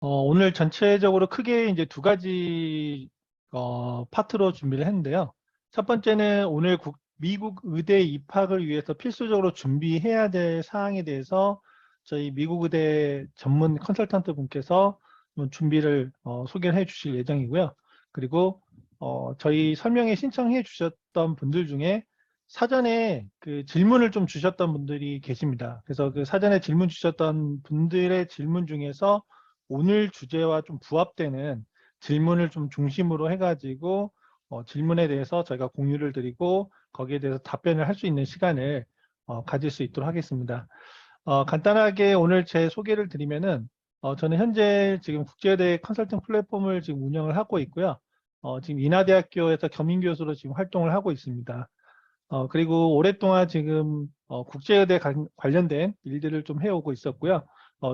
오늘 전체적으로 크게 이제 두 가지 파트로 준비를 했는데요. 첫 번째는 오늘 미국 의대 입학을 위해서 필수적으로 준비해야 될 사항에 대해서 저희 미국 의대 전문 컨설턴트 분께서 준비를 소개를 해 주실 예정이고요. 그리고 저희 설명에 신청해 주셨던 분들 중에 사전에 그 질문을 좀 주셨던 분들이 계십니다. 그래서 그 사전에 질문 주셨던 분들의 질문 중에서 오늘 주제와 좀 부합되는 질문을 좀 중심으로 해가지고 질문에 대해서 저희가 공유를 드리고 거기에 대해서 답변을 할 수 있는 시간을 가질 수 있도록 하겠습니다. 간단하게 오늘 제 소개를 드리면은 저는 현재 지금 국제대 컨설팅 플랫폼을 지금 운영을 하고 있고요. 지금 인하대학교에서 겸임교수로 지금 활동을 하고 있습니다. 그리고 오랫동안 지금 국제의대 관련된 일들을 좀 해오고 있었고요.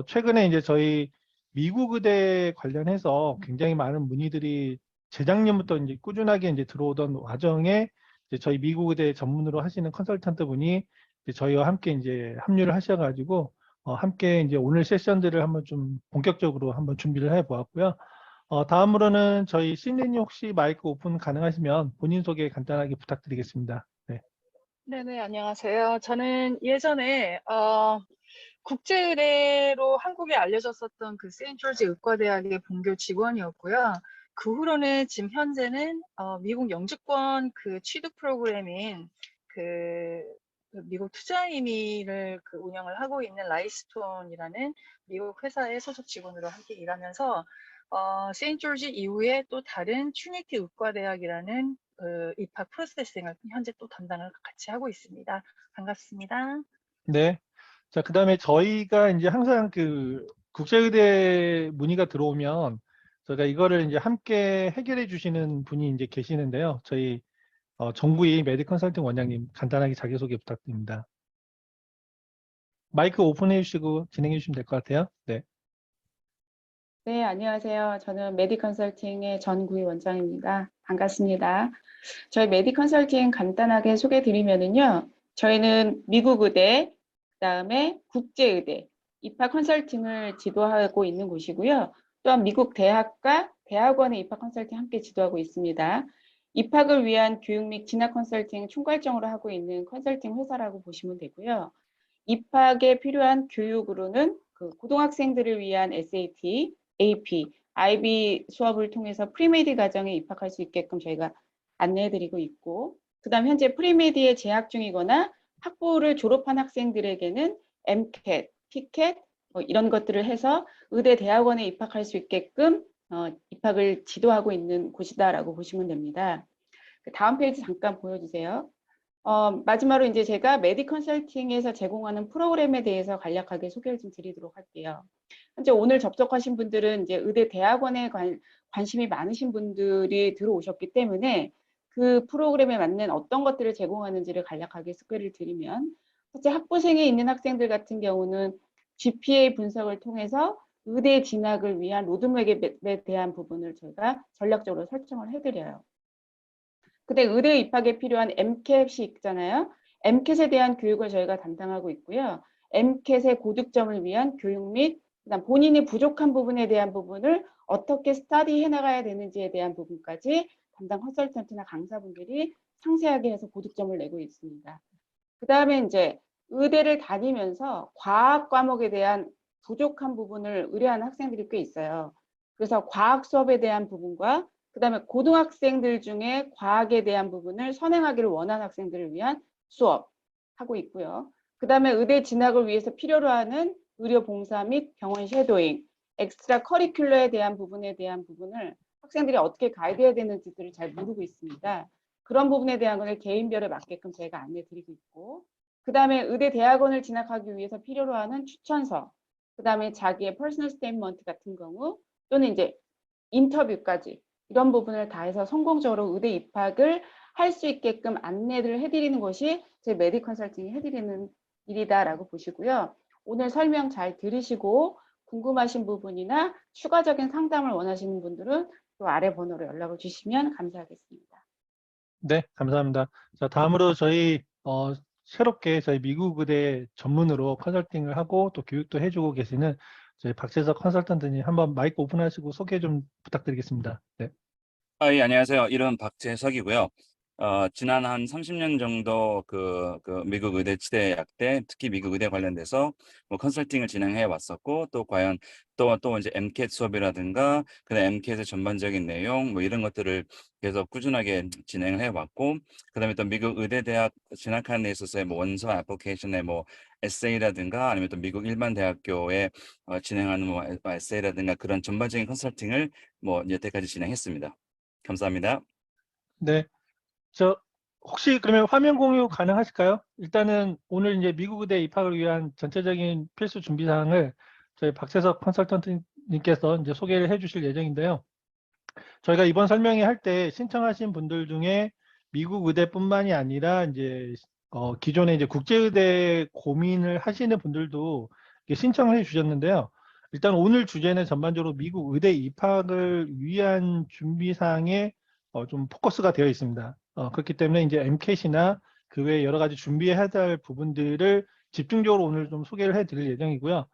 최근에 이제 저희 미국 의대 관련해서 굉장히 많은 문의들이 재작년부터 이제 꾸준하게 이제 들어오던 와중에 이제 저희 미국 의대 전문으로 하시는 컨설턴트 분이 이제 저희와 함께 이제 합류를 하셔가지고 함께 이제 오늘 세션들을 한번 좀 본격적으로 한번 준비를 해 보았고요. 다음으로는 저희 신리님 혹시 마이크 오픈 가능하시면 본인 소개 간단하게 부탁드리겠습니다. 네. 네네, 안녕하세요. 저는 예전에 국제의대로 한국에 알려졌었던 그 세인트조지 의과대학의 본교 직원이었고요. 그 후로는 지금 현재는 미국 영주권 그 취득 프로그램인 그 미국 투자이민을 그 운영을 하고 있는 라이스톤이라는 미국 회사의 소속 직원으로 함께 일하면서 세인트조지 이후에 또 다른 트리니티 의과대학이라는 그 입학 프로세싱을 현재 또 담당을 같이 하고 있습니다. 반갑습니다. 네. 자, 그 다음에 저희가 이제 항상 그 국제의대 문의가 들어오면 저희가 이거를 이제 함께 해결해 주시는 분이 이제 계시는데요. 저희 정구희 메디 컨설팅 원장님 간단하게 자기소개 부탁드립니다. 마이크 오픈해 주시고 진행해 주시면 될 것 같아요. 네. 네, 안녕하세요. 저는 메디 컨설팅의 전구희 원장입니다. 반갑습니다. 저희 메디 컨설팅 간단하게 소개해 드리면은요. 저희는 미국 의대, 그다음에 국제의대, 입학 컨설팅을 지도하고 있는 곳이고요. 또한 미국 대학과 대학원의 입학 컨설팅 함께 지도하고 있습니다. 입학을 위한 교육 및 진학 컨설팅 총괄적으로 하고 있는 컨설팅 회사라고 보시면 되고요. 입학에 필요한 교육으로는 그 고등학생들을 위한 SAT, AP, IB 수업을 통해서 프리메디 과정에 입학할 수 있게끔 저희가 안내해드리고 있고, 그다음 현재 프리메디에 재학 중이거나 학부를 졸업한 학생들에게는 MCAT, TCAT 이런 것들을 해서 의대 대학원에 입학할 수 있게끔 입학을 지도하고 있는 곳이다라고 보시면 됩니다. 다음 페이지 잠깐 보여주세요. 마지막으로 이제 제가 메디 컨설팅에서 제공하는 프로그램에 대해서 간략하게 소개를 좀 드리도록 할게요. 현재 오늘 접속하신 분들은 이제 의대 대학원에 관심이 많으신 분들이 들어오셨기 때문에 그 프로그램에 맞는 어떤 것들을 제공하는지를 간략하게 소개를 드리면, 현재 학부생에 있는 학생들 같은 경우는 GPA 분석을 통해서 의대 진학을 위한 로드맵에 대한 부분을 저희가 전략적으로 설정을 해드려요. 근데 의대 입학에 필요한 MCAT이 있잖아요. MCAT에 대한 교육을 저희가 담당하고 있고요. MCAT의 고득점을 위한 교육 및 그다음 본인이 부족한 부분에 대한 부분을 어떻게 스터디해 나가야 되는지에 대한 부분까지 담당 컨설턴트나 강사분들이 상세하게 해서 고득점을 내고 있습니다. 그다음에 이제 의대를 다니면서 과학 과목에 대한 부족한 부분을 의뢰하는 학생들이 꽤 있어요. 그래서 과학 수업에 대한 부분과 그다음에 고등학생들 중에 과학에 대한 부분을 선행하기를 원하는 학생들을 위한 수업 하고 있고요. 그다음에 의대 진학을 위해서 필요로 하는 의료 봉사 및 병원 쉐도잉, 엑스트라 커리큘러에 대한 부분을 학생들이 어떻게 가이드해야 되는지들을 잘 모르고 있습니다. 그런 부분에 대한 것을 개인별에 맞게끔 저희가 안내 드리고 있고, 그다음에 의대 대학원을 진학하기 위해서 필요로 하는 추천서, 그다음에 자기의 퍼스널 스테이트먼트 같은 경우 또는 이제 인터뷰까지 이런 부분을 다 해서 성공적으로 의대 입학을 할 수 있게끔 안내를 해드리는 것이 제 메디 컨설팅이 해드리는 일이다라고 보시고요. 오늘 설명 잘 들으시고 궁금하신 부분이나 추가적인 상담을 원하시는 분들은 또 아래 번호로 연락을 주시면 감사하겠습니다. 네, 감사합니다. 자, 다음으로 저희 새롭게 저희 미국 의대 전문으로 컨설팅을 하고 또 교육도 해주고 계시는 저희 박재석 컨설턴트님 한번 마이크 오픈하시고 소개 좀 부탁드리겠습니다. 네. 예, 안녕하세요. 이름 박재석이고요. 지난 한 30년 정도 미국 의대 치대학 때 특히 미국 의대 관련돼서 뭐 컨설팅을 진행해 왔었고, 또 과연 또 이제 MCAT 수업이라든가 그다음 MCAT의 전반적인 내용 뭐 이런 것들을 계속 꾸준하게 진행을 해 왔고, 그다음에 또 미국 의대 대학 진학하는 데 있어서의 뭐 원서 애플리케이션의 뭐 에세이라든가 아니면 또 미국 일반 대학교에 진행하는 뭐 에세이라든가 그런 전반적인 컨설팅을 뭐 여태까지 진행했습니다. 감사합니다. 네. 혹시 그러면 화면 공유 가능하실까요? 일단은 오늘 이제 미국 의대 입학을 위한 전체적인 필수 준비 사항을 저희 박재석 컨설턴트님께서 이제 소개를 해 주실 예정인데요. 저희가 이번 설명회 할 때 신청하신 분들 중에 미국 의대뿐만이 아니라 이제 기존에 이제 국제의대 고민을 하시는 분들도 신청을 해 주셨는데요. 일단 오늘 주제는 전반적으로 미국 의대 입학을 위한 준비 사항에 좀 포커스가 되어 있습니다. 그렇기 때문에 이제 MCAT이나 그 외에 여러 가지 준비해야 할 부분들을 집중적으로 오늘 좀 소개를 해드릴 예정이고요.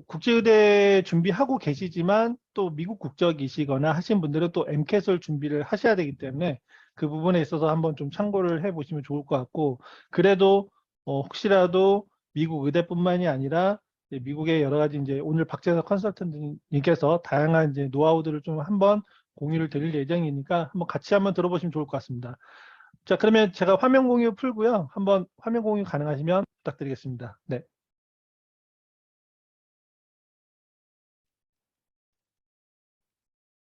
국제의대 준비하고 계시지만 또 미국 국적이시거나 하신 분들은 또 MCAT을 준비를 하셔야 되기 때문에 그 부분에 있어서 한번 좀 참고를 해보시면 좋을 것 같고, 그래도 혹시라도 미국 의대뿐만이 아니라 미국의 여러 가지 이제 오늘 박재석 컨설턴트님께서 다양한 이제 노하우들을 좀 한번 공유를 드릴 예정이니까 같이 한번 들어보시면 좋을 것 같습니다. 자, 그러면 제가 화면 공유 풀고요. 한번 화면 공유 가능하시면 부탁드리겠습니다. 네.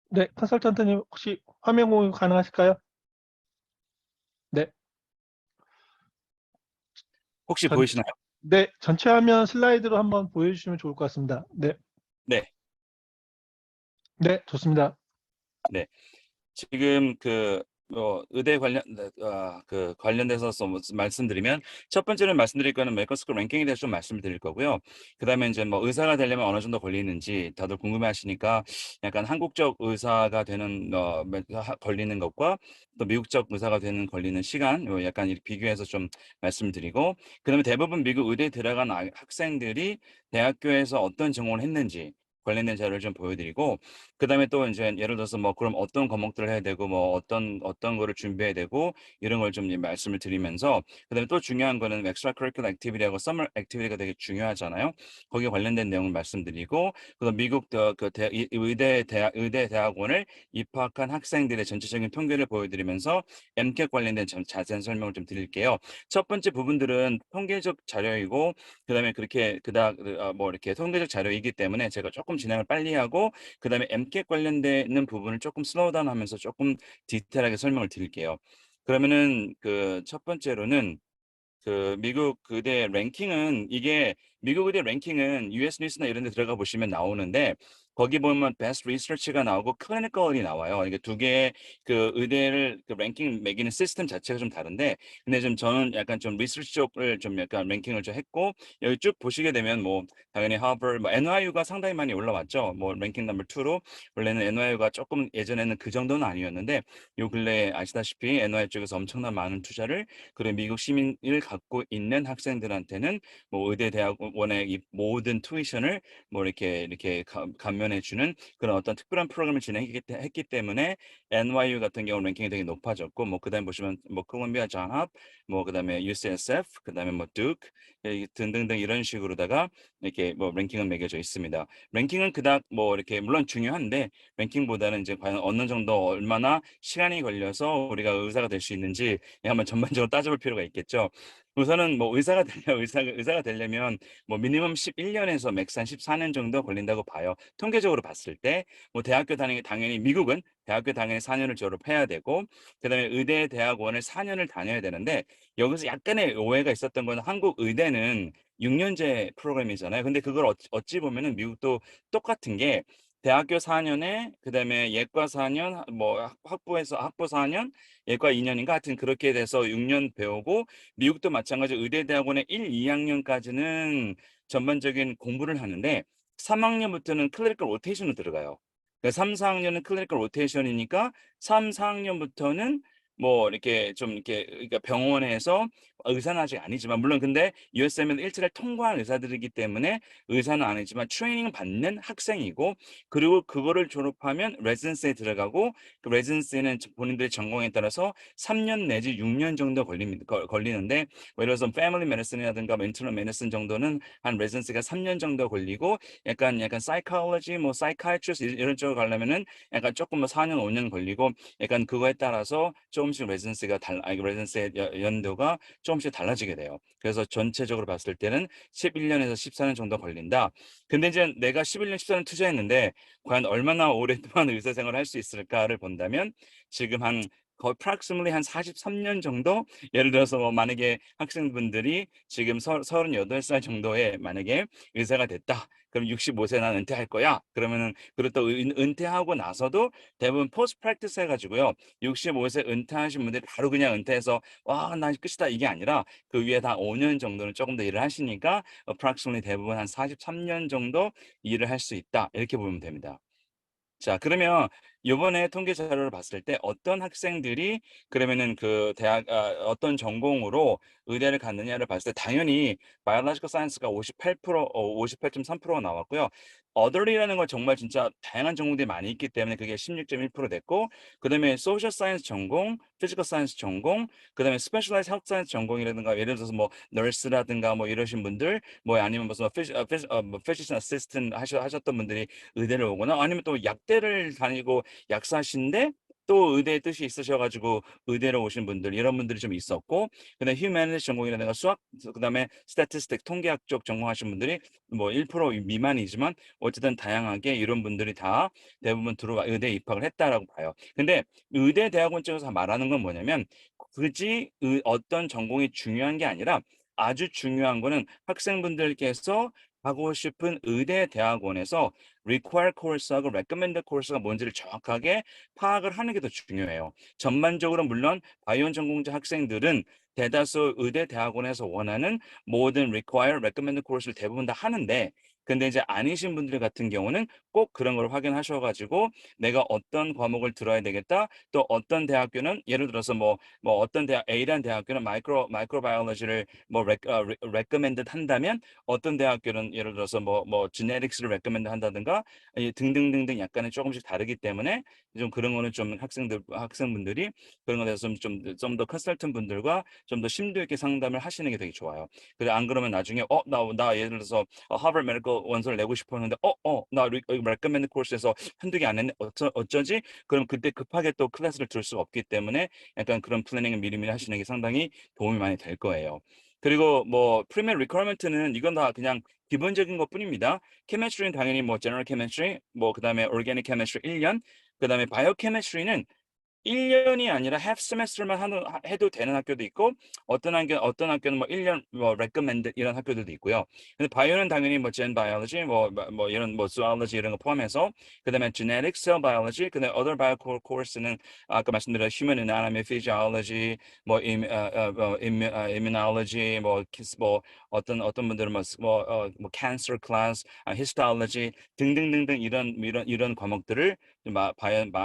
네, 컨설턴트님 혹시 화면 공유 가능하실까요? 네. 혹시 전, 보이시나요? 네, 전체 화면 슬라이드로 한번 보여주시면 좋을 것 같습니다. 네. 네. 네, 좋습니다. 네. 지금 의대 관련돼서 말씀드리면, 첫 번째로 말씀드릴 거는 메디컬 스쿨 랭킹에 대해서 좀 말씀을 드릴 거고요. 그다음에 이제 뭐 의사가 되려면 어느 정도 걸리는지 다들 궁금해하시니까 약간 한국적 의사가 되는 걸리는 것과 또 미국적 의사가 되는 걸리는 시간 약간 이렇게 비교해서 좀 말씀드리고, 그다음에 대부분 미국 의대에 들어간 학생들이 대학교에서 어떤 전공을 했는지 관련된 자료를 좀 보여드리고, 그다음에 또 이제 예를 들어서 뭐 그럼 어떤 과목들을 해야 되고 뭐 어떤 거를 준비해야 되고 이런 걸 좀 말씀을 드리면서, 그다음에 또 중요한 거는 extra curricular activity하고 summer activity가 되게 중요하잖아요. 거기에 관련된 내용을 말씀드리고, 그다음 미국 의대 대학원을 입학한 학생들의 전체적인 통계를 보여드리면서 MCAT 관련된 자세한 설명을 좀 드릴게요. 첫 번째 부분들은 통계적 자료이고, 그다음에 뭐 이렇게 통계적 자료이기 때문에 제가 조금 진행을 빨리 하고, 그다음에 MCAT 관련되는 부분을 조금 슬로우 다운 하면서 조금 디테일하게 설명을 드릴게요. 그러면은 첫 번째로는 미국 의대 랭킹은, 이게 미국 의대 랭킹은 US 뉴스나 이런 데 들어가 보시면 나오는데, 거기 보면 베스트 리서치가 나오고 클리니컬이 나와요. 이게 두 개의 의대를 랭킹 매기는 시스템 자체가 좀 다른데, 근데 저는 약간 좀 리서치 쪽을 좀 약간 랭킹을 좀 했고, 여기 쭉 보시게 되면 뭐 당연히 하버드, 뭐 NYU가 상당히 많이 올라왔죠. 뭐 랭킹 넘버 2로. 원래는 NYU가 조금 예전에는 그 정도는 아니었는데, 요 근래 아시다시피 NYU 쪽에서 엄청난 많은 투자를 미국 시민을 갖고 있는 학생들한테는 뭐 의대 대학원의 이 모든 투이션을 뭐 이렇게 감면해주는 그런 어떤 특별한 프로그램을 진행했기 때문에 NYU 같은 경우 랭킹이 되게 높아졌고, 뭐 그다음에 보시면 뭐 콜롬비아 장합, 뭐 그다음에 UCSF, 그다음에 뭐 듀크 등등등 이런 식으로다가 이렇게 뭐 랭킹은 매겨져 있습니다. 랭킹은 그닥 뭐 이렇게 물론 중요한데, 랭킹보다는 이제 과연 어느 정도 얼마나 시간이 걸려서 우리가 의사가 될 수 있는지 한번 전반적으로 따져볼 필요가 있겠죠. 우선은 뭐 의사가 되려면 뭐 미니멈 11년에서 맥산 14년 정도 걸린다고 봐요. 통계적으로 봤을 때 뭐 대학교 다니기, 당연히 미국은 대학교 당연히 4년을 졸업해야 되고, 그다음에 의대 대학원을 4년을 다녀야 되는데, 여기서 약간의 오해가 있었던 건 한국 의대는 6년제 프로그램이잖아요. 근데 그걸 어찌 보면은 미국도 똑같은 게, 대학교 4년에 그다음에 예과 4년, 뭐 학부 4년, 예과 2년인가 하여튼 그렇게 돼서 6년 배우고, 미국도 마찬가지로 의대 대학원의 1, 2학년까지는 전반적인 공부를 하는데 3학년부터는 클리니컬 로테이션으로 들어가요. 그러니까 3, 4학년은 클리니컬 로테이션이니까 3, 4학년부터는 뭐 이렇게 좀 이렇게 그러니까 병원에서 의사는 아직 아니지만 물론 근데 USML은 1차를 통과한 의사들이기 때문에 의사는 아니지만 트레이닝 받는 학생이고 그리고 그거를 졸업하면 레지던시에 들어가고 그 레지던시는 본인들의 전공에 따라서 3년 내지 6년 정도 걸리는데 뭐 예를 들어서 패밀리 메디슨이라든가 인터널 메디슨 정도는 한 레지던시가 3년 정도 걸리고 약간 사이콜로지 뭐 사이카이트리스트 이런 쪽으로 가려면은 약간 조금 뭐 4년 5년 걸리고 약간 그거에 따라서 조금씩 레지던시가 레지던시의 연도가 조금씩 달라지게 돼요. 그래서 전체적으로 봤을 때는 11년에서 14년 정도 걸린다. 근데 이제 내가 11년, 14년 투자했는데 과연 얼마나 오랫동안 의사 생활을 할 수 있을까를 본다면 지금 한 거의 approximately 한 43년 정도 예를 들어서 뭐 만약에 학생분들이 지금 38살 정도에 만약에 의사가 됐다. 그럼 65세 난 은퇴할 거야. 그러면은 그리고 또 은퇴하고 나서도 대부분 포스트 프랙티스 해가지고요. 65세 은퇴하신 분들이 바로 그냥 은퇴해서 와, 나 끝이다 이게 아니라 그 위에 다 5년 정도는 조금 더 일을 하시니까 approximately 대부분 한 43년 정도 일을 할 수 있다. 이렇게 보면 됩니다. 자, 그러면 요번에 통계 자료를 봤을 때 어떤 학생들이 그러면은 그 어떤 전공으로 의대를 갔느냐를 봤을 때 당연히 바이올로지컬 사이언스가 58%, 58.3%가 나왔고요. other이라는 건 정말 진짜 다양한 전공들이 많이 있기 때문에 그게 16.1% 됐고, 그다음에 소셜 사이언스 전공, 피지컬 사이언스 전공, 그다음에 스페셜라이즈 헬스 사이언스 전공이라든가 예를 들어서 뭐 널스라든가 뭐 이러신 분들, 뭐 아니면 무슨 피지션 어시스턴트 하셨던 분들이 의대를 오거나 아니면 또 약대를 다니고 약사신데 또 의대의 뜻이 있으셔 가지고 의대로 오신 분들 이런 분들이 좀 있었고 그다음에 휴머니티스 전공이라든가 수학 그다음에 스태티스틱 통계학 쪽 전공하신 분들이 뭐 1% 미만이지만 어쨌든 다양하게 이런 분들이 다 대부분 들어와 의대에 입학을 했다라고 봐요. 근데 의대 대학원 쪽에서 말하는 건 뭐냐면 굳이 어떤 전공이 중요한 게 아니라 아주 중요한 거는 학생분들께서 가고 싶은 의대 대학원에서 require course하고 recommended course가 뭔지를 정확하게 파악을 하는 게 더 중요해요. 전반적으로 물론 바이오 전공자 학생들은 대다수 의대 대학원에서 원하는 모든 require, recommended course를 대부분 다 하는데 근데 이제 아니신 분들 같은 경우는 꼭 그런 걸 확인하셔 가지고 내가 어떤 과목을 들어야 되겠다. 또 어떤 대학교는 예를 들어서 뭐 어떤 대학 A라는 대학교는 마이크로바이올로지를 뭐 recommended 한다면 어떤 대학교는 예를 들어서 지네틱스를 recommend 한다든가 등등등등 약간은 조금씩 다르기 때문에 좀 그런 거는 좀 학생분들이 그런 거에 대해서 좀 더 컨설턴트 분들과 좀 더 심도 있게 상담을 하시는 게 되게 좋아요. 그래 안 그러면 나중에 나 예를 들어서 하버드 메디컬 원서를 내고 싶었는데 나 recommend 코र्스에서 한두 개 안 했네. 어쩌지? 그럼 그때 급하게 또 클래스를 들 수가 없기 때문에 약간 그런 플래닝을 미리미리 하시는 게 상당히 도움이 많이 될 거예요. 그리고 뭐 프리미엄 리퀘어먼트는 이건 다 그냥 기본적인 것뿐입니다. 케미스트리는 당연히 뭐 제너럴 케미스트리, 뭐 그다음에 오르가닉 케미스트리 1년, 그다음에 바이오 케미스트리는 1년이 아니라 half semester만 해도 되는 학교도 있고 어떤 학교는 뭐 1년 뭐 recommended 이런 학교들도 있고요. 근데 바이오는 당연히 뭐 gen biology 뭐 이런 뭐 zoology 이런 거 포함해서 그다음에 genetic cell biology 그다음에 other bio course는 아까 말씀드린 human anatomy, physiology 뭐 immunology 뭐 어떤 분들은 뭐 cancer class, histology 등등등등 이런 과목들을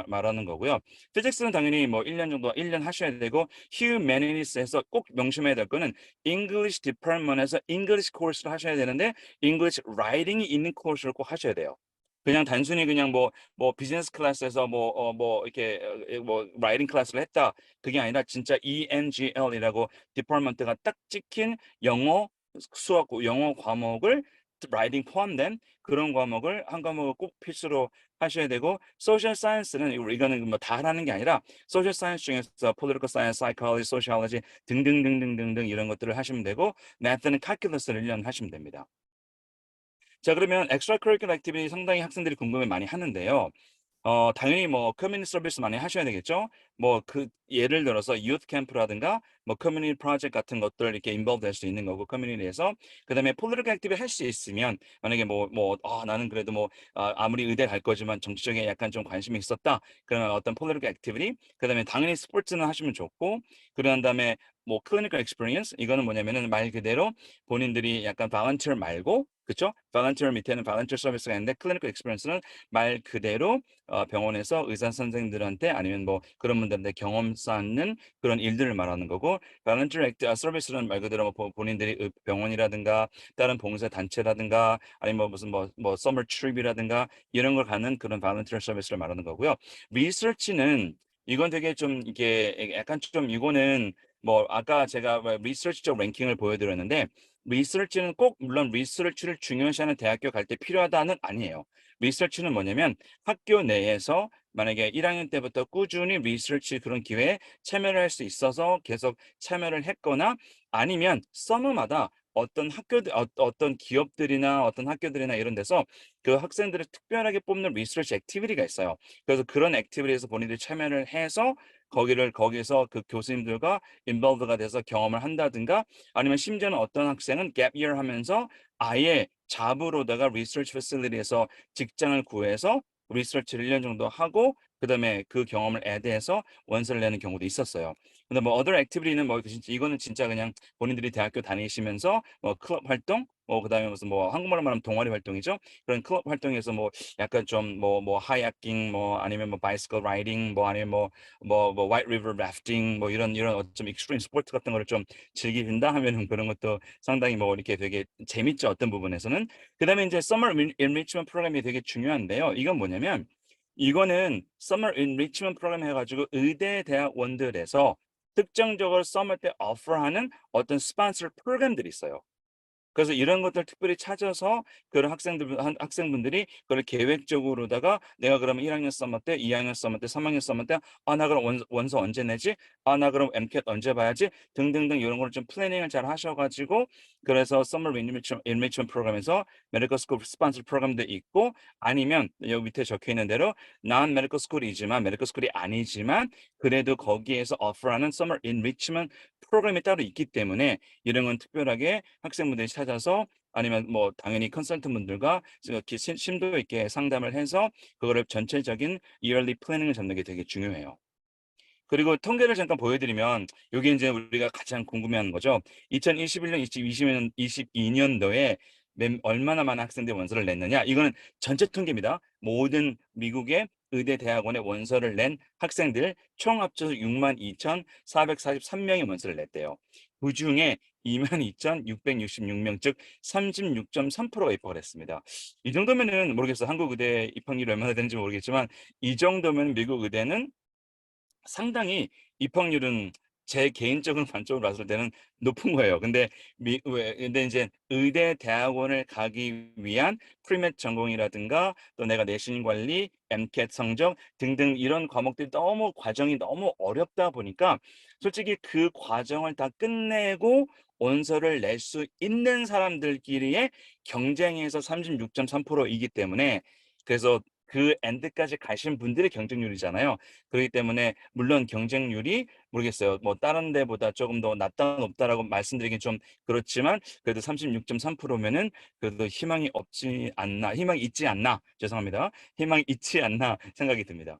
말하는 거고요. 피직스는 당연히 뭐 1년 정도 1년 하셔야 되고 휴메니티스에서 꼭 명심해야 될 거는 English 디파트먼트에서 English 코र्스를 하셔야 되는데 English 라이팅이 있는 코र्스를 꼭 하셔야 돼요. 그냥 단순히 그냥 뭐 비즈니스 클래스에서 뭐 이렇게 뭐 라이팅 클래스를 했다. 그게 아니라 진짜 ENGL이라고 디파트먼트가 딱 찍힌 영어 수학 영어 과목을 라이팅 포함된 그런 과목을 한 과목을 꼭 필수로 하셔야 되고 소셜 사이언스는 이거는 뭐 다 하라는 게 아니라 소셜 사이언스 중에서 political science, psychology, sociology 등등등등등등 이런 것들을 하시면 되고 math는 calculus를 1년 하시면 됩니다. 자, 그러면 extra curricular activity 상당히 학생들이 궁금해 많이 하는데요. 당연히 뭐 커뮤니티 서비스 많이 하셔야 되겠죠. 뭐 예를 들어서 youth 캠프라든가 뭐 커뮤니티 프로젝트 같은 것들 이렇게 인볼브 될 수 있는 거고 커뮤니티에서 그다음에 political activity 할 수 있으면 만약에 나는 그래도 아무리 의대 갈 거지만 정치적에 약간 좀 관심이 있었다. 그러면 어떤 political activity 그다음에 당연히 스포츠는 하시면 좋고 그런 다음에 뭐 clinical experience 이거는 뭐냐면은 말 그대로 본인들이 약간 volunteer 말고 그쵸? volunteer 밑에는 volunteer 서비스가 있는데 clinical experience는 말 그대로 병원에서 의사 선생님들한테 아니면 뭐 그런 분들한테 경험 쌓는 그런 일들을 말하는 거고 volunteer 서비스는 말 그대로 뭐 본인들이 병원이라든가 다른 봉사 단체라든가 아니면 뭐 무슨 뭐 summer trip이라든가 이런 걸 가는 그런 volunteer 서비스를 말하는 거고요. 리서치는 이건 되게 좀 이게 약간 좀 이거는 뭐 아까 제가 리서치적 랭킹을 보여드렸는데 리서치는 꼭 물론 리서치를 중요시하는 대학교 갈 때 필요하다는 아니에요. 리서치는 뭐냐면 학교 내에서 만약에 1학년 때부터 꾸준히 리서치 그런 기회에 참여를 할 수 있어서 계속 참여를 했거나 아니면 서머마다 어떤 학교들 어떤 기업들이나 어떤 학교들이나 이런 데서 그 학생들을 특별하게 뽑는 리서치 액티비티가 있어요. 그래서 그런 액티비티에서 본인들이 참여를 해서 거기서 그 교수님들과 인볼브가 돼서 경험을 한다든가 아니면 심지어는 어떤 학생은 갭 이어 하면서 아예 잡으로다가 리서치 패실리티에서 직장을 구해서 리서치를 1년 정도 하고 그다음에 그 경험을 애대해서 원서를 내는 경우도 있었어요. 근데 뭐 other activity는 뭐 이거는 진짜 그냥 본인들이 대학교 다니시면서 뭐 클럽 활동 그다음에 무슨 뭐 한국말로 말하면 동아리 활동이죠. 그런 클럽 활동에서 뭐 약간 좀 하이킹 뭐 아니면 뭐 바이시클 라이딩 뭐 아니면 뭐 화이트 리버 래프팅 뭐 이런 좀 익스트림 스포츠 같은 거를 좀 즐기신다 하면은 그런 것도 상당히 뭐 이렇게 되게 재밌죠. 어떤 부분에서는. 그다음에 이제 Summer Enrichment 프로그램이 되게 중요한데요. 이건 뭐냐면 이거는 Summer Enrichment 프로그램 해가지고 의대 대학원들에서 특정적으로 Summer 때 오퍼하는 어떤 스폰서 프로그램들이 있어요. 그래서 이런 것들 특별히 찾아서 그런 학생분들이 그걸 계획적으로다가 내가 그러면 1학년 서머 때, 2학년 서머 때, 3학년 서머 때, 나 그럼 원서 언제 내지? 나 그럼 MCAT 언제 봐야지? 등등등 이런 걸 좀 플래닝을 잘 하셔가지고 그래서 Summer Enrichment 프로그램에서 메디컬 스쿨 스폰서 프로그램도 있고 아니면 여기 밑에 적혀 있는 대로 non-medical school이지만 메디컬 스쿨이 아니지만 그래도 거기에서 offer하는 Summer Enrichment 프로그램이 따로 있기 때문에 이런 건 특별하게 학생분들이 찾아서 아니면 뭐 당연히 컨설턴트 분들과 이렇게 심도 있게 상담을 해서 그거를 전체적인 yearly 플래닝을 잡는 게 되게 중요해요. 그리고 통계를 잠깐 보여드리면 여기 이제 우리가 가장 궁금해하는 거죠. 2021년, 2022년도에 얼마나 많은 학생들이 원서를 냈느냐. 이거는 전체 통계입니다. 모든 미국의 의대 대학원에 원서를 낸 학생들 총 합쳐서 62,443명이 원서를 냈대요. 그중에 22,666명, 즉 36.3%가 입학을 했습니다. 이 정도면은 모르겠어요. 한국 의대 입학률이 얼마나 되는지 모르겠지만 이 정도면 미국 의대는 상당히 입학률은 제 개인적인 관점으로 봤을 때는 높은 거예요. 근데 근데 이제 의대 대학원을 가기 위한 프리맷 전공이라든가 또 내가 내신 관리, MCAT 성적 등등 이런 과목들이 과정이 너무 어렵다 보니까 솔직히 그 과정을 다 끝내고 원서를 낼 수 있는 사람들끼리의 경쟁에서 36.3%이기 때문에 그래서 그 엔드까지 가신 분들의 경쟁률이잖아요. 그렇기 때문에 물론 경쟁률이 모르겠어요. 뭐 다른 데보다 조금 더 낮다 높다라고 말씀드리긴 좀 그렇지만 그래도 36.3%면은 그래도 희망이 있지 않나. 죄송합니다. 희망이 있지 않나 생각이 듭니다.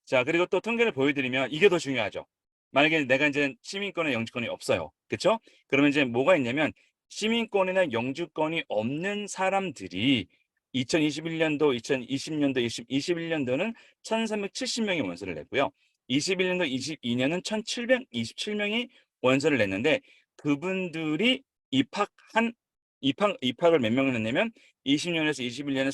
자, 그리고 또 통계를 보여드리면 이게 더 중요하죠. 만약에 내가 이제 시민권이나 영주권이 없어요. 그렇죠? 그러면 이제 뭐가 있냐면 시민권이나 영주권이 없는 사람들이 2021년도, 2020년도, 2021년도는 1,370명이 원서를 냈고요. 21년도, 22년은 1,727명이 원서를 냈는데 그분들이 입학을 몇 명을 했냐면 20년에서 21년에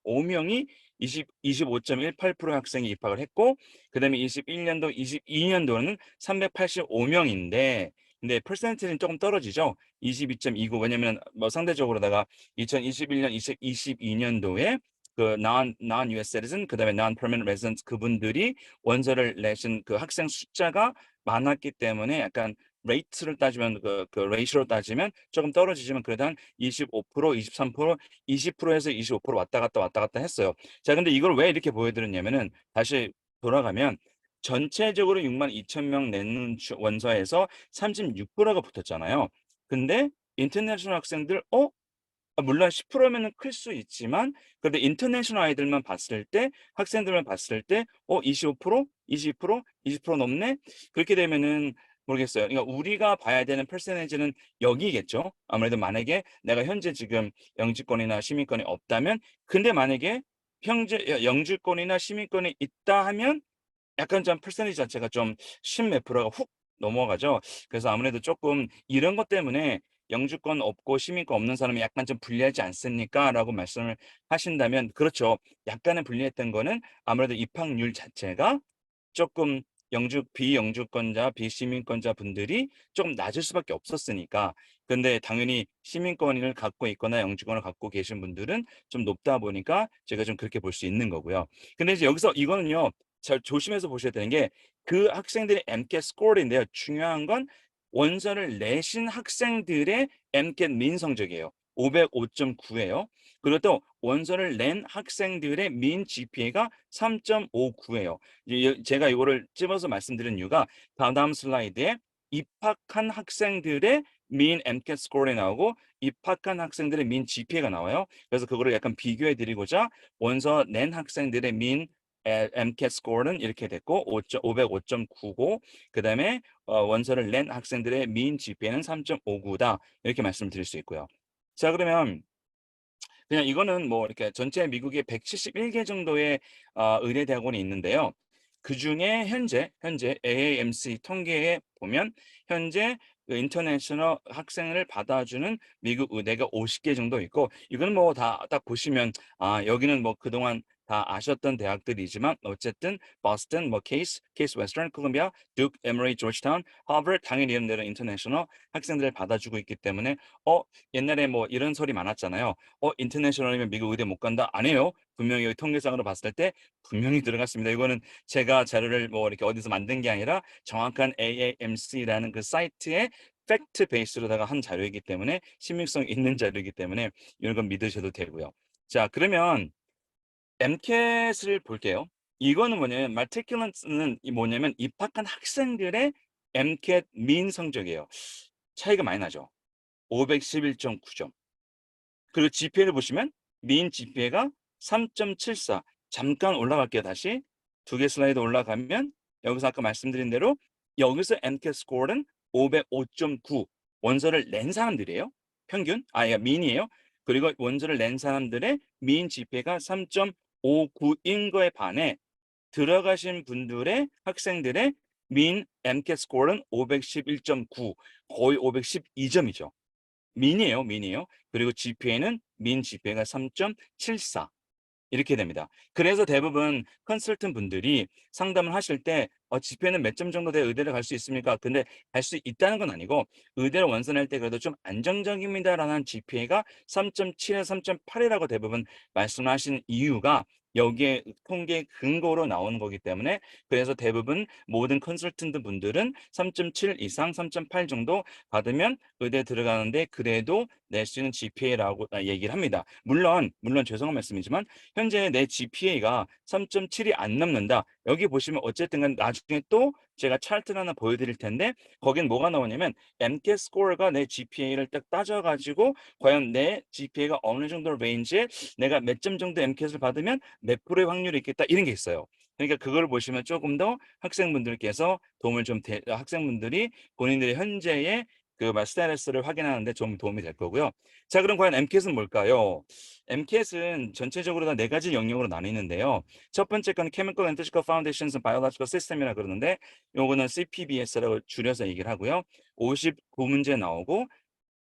345명이 25.18% 학생이 입학을 했고 그다음에 21년도, 22년도는 385명인데 근데 퍼센티지는 조금 떨어지죠. 22.29 왜냐면 뭐 상대적으로다가 2021년, 2022년도에 그 non-US citizen 그다음에 non-permanent residents 그분들이 원서를 내신 그 학생 숫자가 많았기 때문에 약간 레이트를 따지면 그 레이시로 따지면 조금 떨어지지만 그래도 한 25%, 23%, 20%에서 25% 왔다 갔다 했어요. 자, 근데 이걸 왜 이렇게 보여드렸냐면은 다시 돌아가면 전체적으로 62,000명 내는 원서에서 36%가 붙었잖아요. 근데 인터내셔널 학생들 물론 10%면은 클 수 있지만 그래도 인터내셔널 아이들만 봤을 때 학생들만 봤을 때 25%, 22%, 20% 넘네. 그렇게 되면은 모르겠어요. 그러니까 우리가 봐야 되는 퍼센티지는 여기겠죠. 아무래도 만약에 내가 현재 지금 영주권이나 시민권이 없다면, 근데 만약에 현재 영주권이나 시민권이 있다 하면 약간 좀 퍼센티지 자체가 좀 10 몇 프로가 훅 넘어가죠. 그래서 아무래도 조금 이런 것 때문에 영주권 없고 시민권 없는 사람이 약간 좀 불리하지 않습니까?라고 말씀을 하신다면, 그렇죠. 약간은 불리했던 거는 아무래도 입학률 자체가 조금 비영주권자, 비시민권자 분들이 좀 낮을 수밖에 없었으니까. 근데 당연히 시민권을 갖고 있거나 영주권을 갖고 계신 분들은 좀 높다 보니까 제가 좀 그렇게 볼 수 있는 거고요. 근데 이제 여기서 이거는요, 잘 조심해서 보셔야 되는 게 그 학생들의 MCAT 스코어인데요. 중요한 건 원서를 내신 학생들의 MCAT 민 성적이에요. 505.9예요. 그리고 또 원서를 낸 학생들의 민 GPA가 3.59예요. 제가 이거를 찝어서 말씀드린 이유가 다음 슬라이드에 입학한 학생들의 민 MCAT 스코어에 나오고 입학한 학생들의 민 GPA가 나와요. 그래서 그거를 약간 비교해 드리고자 원서 낸 학생들의 민 MCAT 스코어는 이렇게 됐고 505.9고, 그다음에 원서를 낸 학생들의 민 GPA는 3.59다. 이렇게 말씀드릴 수 있고요. 자, 그러면 그냥 이거는 뭐 이렇게 전체 미국에 171개 정도의 의대대학원이 있는데요. 그중에 현재 AAMC 통계에 보면 현재 그 인터내셔널 학생을 받아주는 미국 의대가 50개 정도 있고, 이거는 뭐 다 딱 보시면 여기는 뭐 그동안 다 아셨던 대학들이지만 어쨌든 버스턴, 뭐 케이스 웨스턴, 콜ум비아, 듀크, 에머리, 조지타운, 하버드, 당연히 이런 데는 인터내셔널 학생들을 받아주고 있기 때문에 옛날에 뭐 이런 소리 많았잖아요. 인터내셔널이면 미국 의대 못 간다. 안 해요. 분명히 여기 통계상으로 봤을 때 분명히 들어갔습니다. 이거는 제가 자료를 뭐 이렇게 어디서 만든 게 아니라 정확한 AAMC라는 그 사이트의 팩트 베이스로다가 한 자료이기 때문에 신빙성 있는 자료이기 때문에 이런 건 믿으셔도 되고요. 자, 그러면 MCAT을 볼게요. 이거는 뭐냐면 matriculance는 뭐냐면 입학한 학생들의 MCAT 민 성적이에요. 차이가 많이 나죠. 511.9점. 그리고 GPA를 보시면 민 GPA가 3.74. 잠깐 올라갈게요. 다시 두 개 슬라이드 올라가면 여기서 아까 말씀드린 대로 여기서 MCAT 스코어는 505.9. 원서를 낸 사람들이에요. 평균 민이에요. 그리고 원서를 낸 사람들의 민 GPA가 3.59인 거에 반해 들어가신 분들의 학생들의 민 MCAT 스코어는 511.9, 거의 512점이죠. 민이에요. 그리고 GPA는 민 GPA가 3.74 이렇게 됩니다. 그래서 대부분 컨설턴 분들이 상담을 하실 때 GPA는 몇 점 정도 돼 의대를 갈 수 있습니까? 근데 갈 수 있다는 건 아니고 의대를 원서낼 때 그래도 좀 안정적입니다라는 GPA가 3.7에서 3.8이라고 대부분 말씀하시는 이유가 여기에 통계 근거로 나오는 거기 때문에, 그래서 대부분 모든 컨설턴트 분들은 3.7 이상 3.8 정도 받으면 의대 들어가는데 그래도 낼 수 있는 GPA라고 얘기를 합니다. 물론 죄송한 말씀이지만 현재 내 GPA가 3.7이 안 넘는다. 여기 보시면 어쨌든 간 나중에 또 제가 차트를 하나 보여드릴 텐데 거긴 뭐가 나오냐면 MCAT 스코어가 내 GPA를 딱 따져가지고 과연 내 GPA가 어느 정도 레인지에 내가 몇 점 정도 MCAT을 받으면 몇 프로의 확률이 있겠다, 이런 게 있어요. 그러니까 그걸 보시면 조금 더 학생분들께서 학생분들이 본인들의 현재의 그 스테이터스를 확인하는데 좀 도움이 될 거고요. 자, 그럼 과연 MCAT은 뭘까요? MCAT은 전체적으로 다 네 가지 영역으로 나뉘는데요. 첫 번째 건 Chemical and Physical Foundations and Biological System이라 그러는데 요거는 CPBS라고 줄여서 얘기를 하고요. 59문제 나오고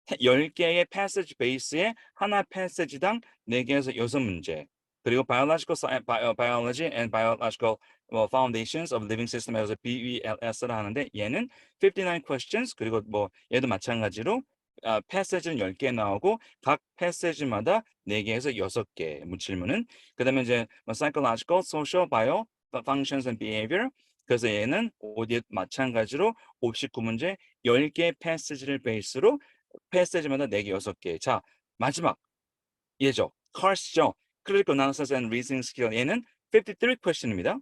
10개의 패시지 베이스에 하나 패시지당 4개에서 6문제. 그리고 Biology and Biological Foundations of Living System에서 BELS를 하는데 얘는 59 questions, 그리고 뭐 얘도 마찬가지로 패시지는 10개 나오고 각 패시지마다 4개에서 6개 질문은. 그다음에 이제 Psychological, Social, Bio, Functions and Behavior. 그래서 얘는 어디에 마찬가지로 59문제 10개 패시지를 베이스로 패시지마다 4개, 6개. 자, 마지막 얘죠. CARS죠. Critical Analysis and Reasoning Skill. 얘는 53 question입니다.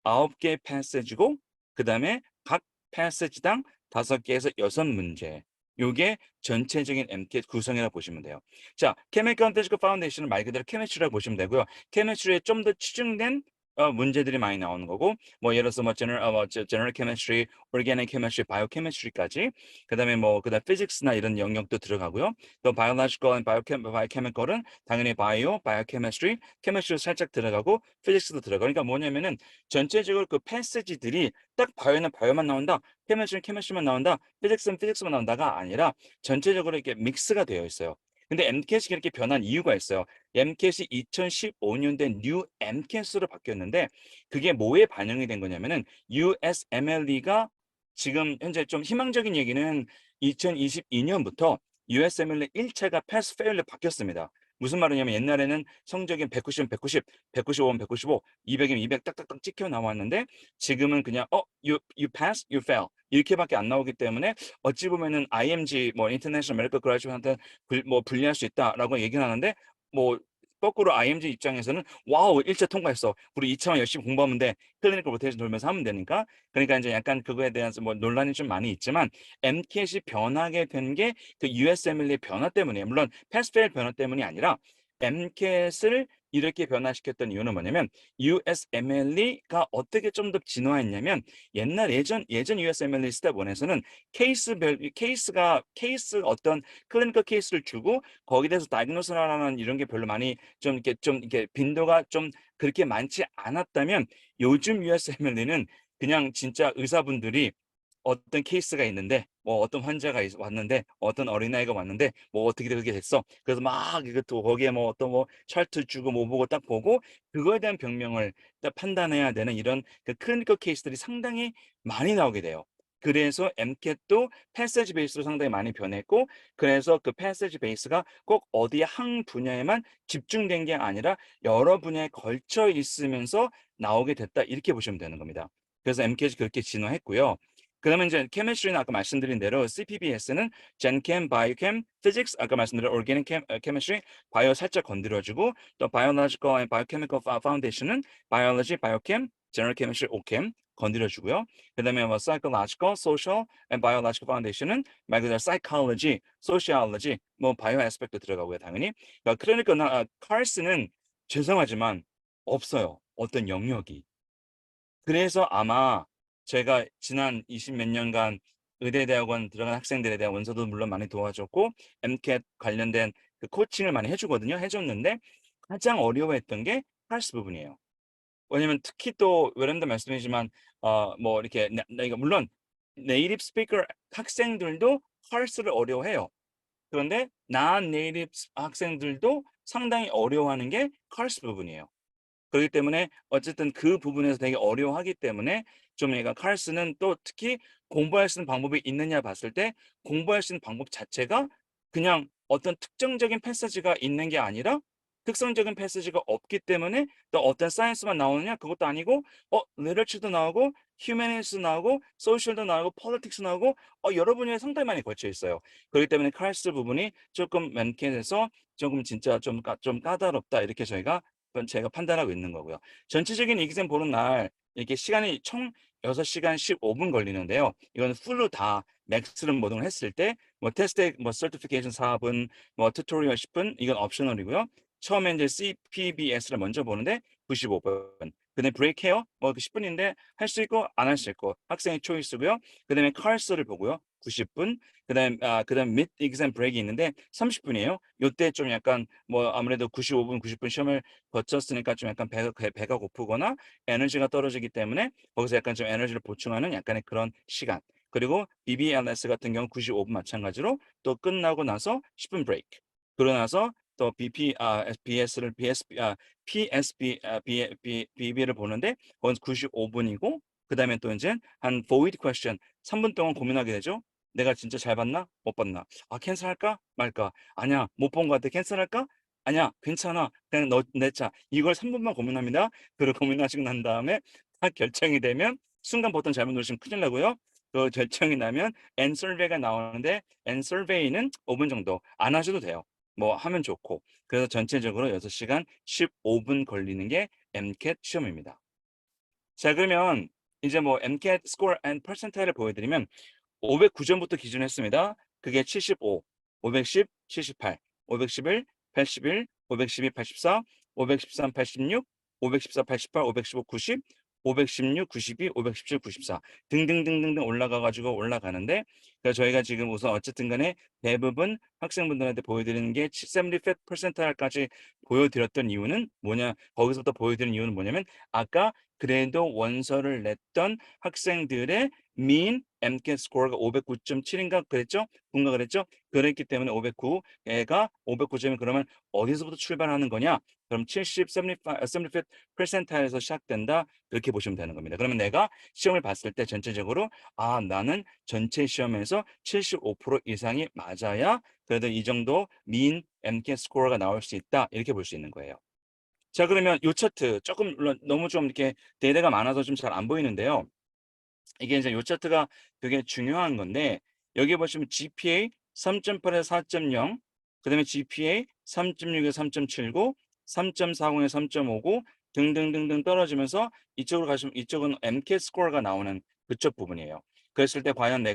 9개 패시지고 그다음에 각 패시지당 5개에서 6문제. 요게 전체적인 MCAT 구성이라고 보시면 돼요. 자, Chemical and Physical Foundation은 말 그대로 케미스트리라고 보시면 되고요. 케미스트리에 좀 더 치중된 문제들이 많이 나오는 거고, 뭐 예를 들어서 뭐 general chemistry, organic chemistry, biochemistry까지, 그다음에 뭐 그다음 physics나 이런 영역도 들어가고요. 또 biological and biochemical은 당연히 biochemistry, chemistry도 살짝 들어가고 physics도 들어가고. 그러니까 뭐냐면은 전체적으로 그 패스지들이 딱 바이오는 바이오만 나온다, chemistry는 chemistry만 나온다, physics는 physics만 나온다가 아니라 전체적으로 이렇게 믹스가 되어 있어요. 근데 MCAT이 이렇게 변한 이유가 있어요. MCAT이 2015년대 뉴 MCAT으로 바뀌었는데 그게 뭐에 반영이 된 거냐면은 USMLE가 지금 현재 좀 희망적인 얘기는 2022년부터 USMLE 1차가 패스 페일로 바뀌었습니다. 무슨 말이냐면 옛날에는 성적이 190은 190, 195은 195, 200이면 200 딱딱딱 찍혀 나왔는데 지금은 그냥 you pass, you fail 이렇게밖에 안 나오기 때문에 어찌 보면은 IMG 뭐 International Medical Graduate한테 불리할 수 있다라고 얘기는 하는데 뭐 거꾸로 IMG 입장에서는 와우 1차 통과했어. 우리 2차만 열심히 공부하면 돼. 클리니컬 로테이션 돌면서 하면 되니까. 그러니까 이제 약간 그거에 대한 뭐 논란이 좀 많이 있지만 MCAT이 변하게 된 게 그 USMLE 변화 때문이에요. 물론 패스페일 변화 때문이 아니라 MCAT을 이렇게 변화시켰던 이유는 뭐냐면 USMLE가 어떻게 좀 더 진화했냐면 예전 USMLE 스텝 1에서는 케이스 어떤 클리니컬 케이스를 주고 거기에 대해서 다이그노스를 하는 이런 게 별로 많이 좀 이렇게 빈도가 좀 그렇게 많지 않았다면 요즘 USMLE는 그냥 진짜 의사분들이 어떤 케이스가 있는데 뭐 어떤 환자가 왔는데 어떤 어린아이가 왔는데 뭐 어떻게 그게 됐어. 그래서 막 이것도 거기에 뭐 어떤 뭐 차트 주고 뭐 보고 딱 보고 그거에 대한 병명을 딱 판단해야 되는 이런 그 클리니컬 케이스들이 상당히 많이 나오게 돼요. 그래서 MCAT도 패세지 베이스로 상당히 많이 변했고 그래서 그 패세지 베이스가 꼭 어디 한 분야에만 집중된 게 아니라 여러 분야에 걸쳐 있으면서 나오게 됐다 이렇게 보시면 되는 겁니다. 그래서 MCAT이 그렇게 진화했고요. 그러면 이제 케미스트리는 아까 말씀드린 대로 CPBS는 Gen-Chem, Biochem, Physics 아까 말씀드린 Organic Chemistry, 바이오 살짝 건드려주고 또 Biological and Biochemical Foundation은 Biology, Biochem, General Chemistry, OChem 건드려주고요. 그다음에 뭐 Psychological, Social and Biological Foundation은 말 그대로 Psychology, Sociology, 뭐 바이오 애스펙트 들어가고요, 당연히. 그러니까 카르스는 죄송하지만 없어요. 어떤 영역이. 그래서 아마 제가 지난 20 몇 년간 의대대학원 들어간 학생들에 대한 원서도 물론 많이 도와줬고 MCAT 관련된 그 코칭을 많이 해주거든요. 해줬는데 가장 어려워했던 게 카르스 부분이에요. 왜냐면 특히 또 여러분도 말씀이지만 뭐 이렇게 이거 물론 네이티브 스피커 학생들도 카르스를 어려워해요. 그런데 non-native 학생들도 상당히 어려워하는 게 카르스 부분이에요. 그렇기 때문에 어쨌든 그 부분에서 되게 어려워하기 때문에 좀 얘가 카르스는 또 특히 공부할 수 있는 방법이 있느냐 봤을 때 공부할 수 있는 방법 자체가 그냥 어떤 특정적인 패시지가 있는 게 아니라 특성적인 패시지가 없기 때문에 또 어떤 사이언스만 나오느냐 그것도 아니고 리터처도 나오고 휴머니티도 나오고 소셜도 나오고 폴리틱스 나오고 여러 분야에 상당히 많이 걸쳐 있어요. 그렇기 때문에 카르스 부분이 조금 맨켓에서 조금 진짜 좀 까다롭다 이렇게 제가 판단하고 있는 거고요. 전체적인 exam 보는 날 이렇게 시간이 총 6시간 15분 걸리는데요. 이거는 풀로 다 맥스를 모든 했을 때 뭐 테스트 뭐 서티피케이션 4분, 뭐 튜토리얼 10분 이건 옵셔널이고요. 처음에 이제 CPBS를 먼저 보는데 95분. 그다음에 브레이크 헤어 뭐 10분인데 할 수 있고 안 할 수 있고 학생의 초이스고요. 그다음에 카르스를 보고요. 90분. 그다음 mid exam break이 있는데 30분이에요. 요때 좀 약간 뭐 아무래도 95분, 90분 시험을 거쳤으니까 좀 약간 배가 고프거나 에너지가 떨어지기 때문에 거기서 약간 좀 에너지를 보충하는 약간의 그런 시간. 그리고 BBLS 같은 경우 95분 마찬가지로 또 끝나고 나서 10분 브레이크. 그러고 나서 또 BB를 보는데 그건 95분이고 그다음에 또 이제 한 void question 3분 동안 고민하게 되죠. 내가 진짜 잘 봤나? 못 봤나? 캔슬할까? 말까? 아니야, 못 본 것 같아. 캔슬할까? 아니야, 괜찮아. 그냥 내 차. 이걸 3분만 고민합니다. 그걸 고민하시고 난 다음에 딱 결정이 되면 순간 버튼 잘못 누르시면 큰일 나고요. 그 결정이 나면 N survey가 나오는데 N survey는 5분 정도 안 하셔도 돼요. 뭐 하면 좋고. 그래서 전체적으로 6시간 15분 걸리는 게 MCAT 시험입니다. 자, 그러면 이제 뭐 MCAT score and percentile을 보여드리면 509점부터 기준했습니다. 그게 75, 510, 78, 511, 81, 512, 84, 513, 86, 514, 88, 515, 90, 516, 92, 517, 94 등등등등등 올라가가지고 올라가는데 그래서 저희가 지금 우선 어쨌든 간에 대부분 학생분들한테 보여드리는 게 75%까지 보여드렸던 이유는 뭐냐, 거기서부터 보여드리는 이유는 뭐냐면 아까 그래도 원서를 냈던 학생들의 mean MCAT 스코어가 509.7인가 그랬죠? 뭔가 그랬죠? 그랬기 때문에 509, 애가 509점이 그러면 어디서부터 출발하는 거냐? 그럼 70, 75 percentile에서 시작된다. 그렇게 보시면 되는 겁니다. 그러면 내가 시험을 봤을 때 전체적으로 아, 나는 전체 시험에서 75% 이상이 맞아야 그래도 이 정도 mean MCAT 스코어가 나올 수 있다. 이렇게 볼 수 있는 거예요. 자, 그러면 이 차트 조금 물론 너무 좀 이렇게 데이터가 많아서 좀 잘 안 보이는데요. 이게 이제 요 차트가 되게 중요한 건데 여기 보시면 GPA 3.8에서 4.0, 그다음에 GPA 3.6에서 3.79, 3.40에서 3.59 등등등등 떨어지면서 이쪽으로 가시면 이쪽은 MCAT 스코어가 나오는 그쪽 부분이에요. 그랬을 때 과연 내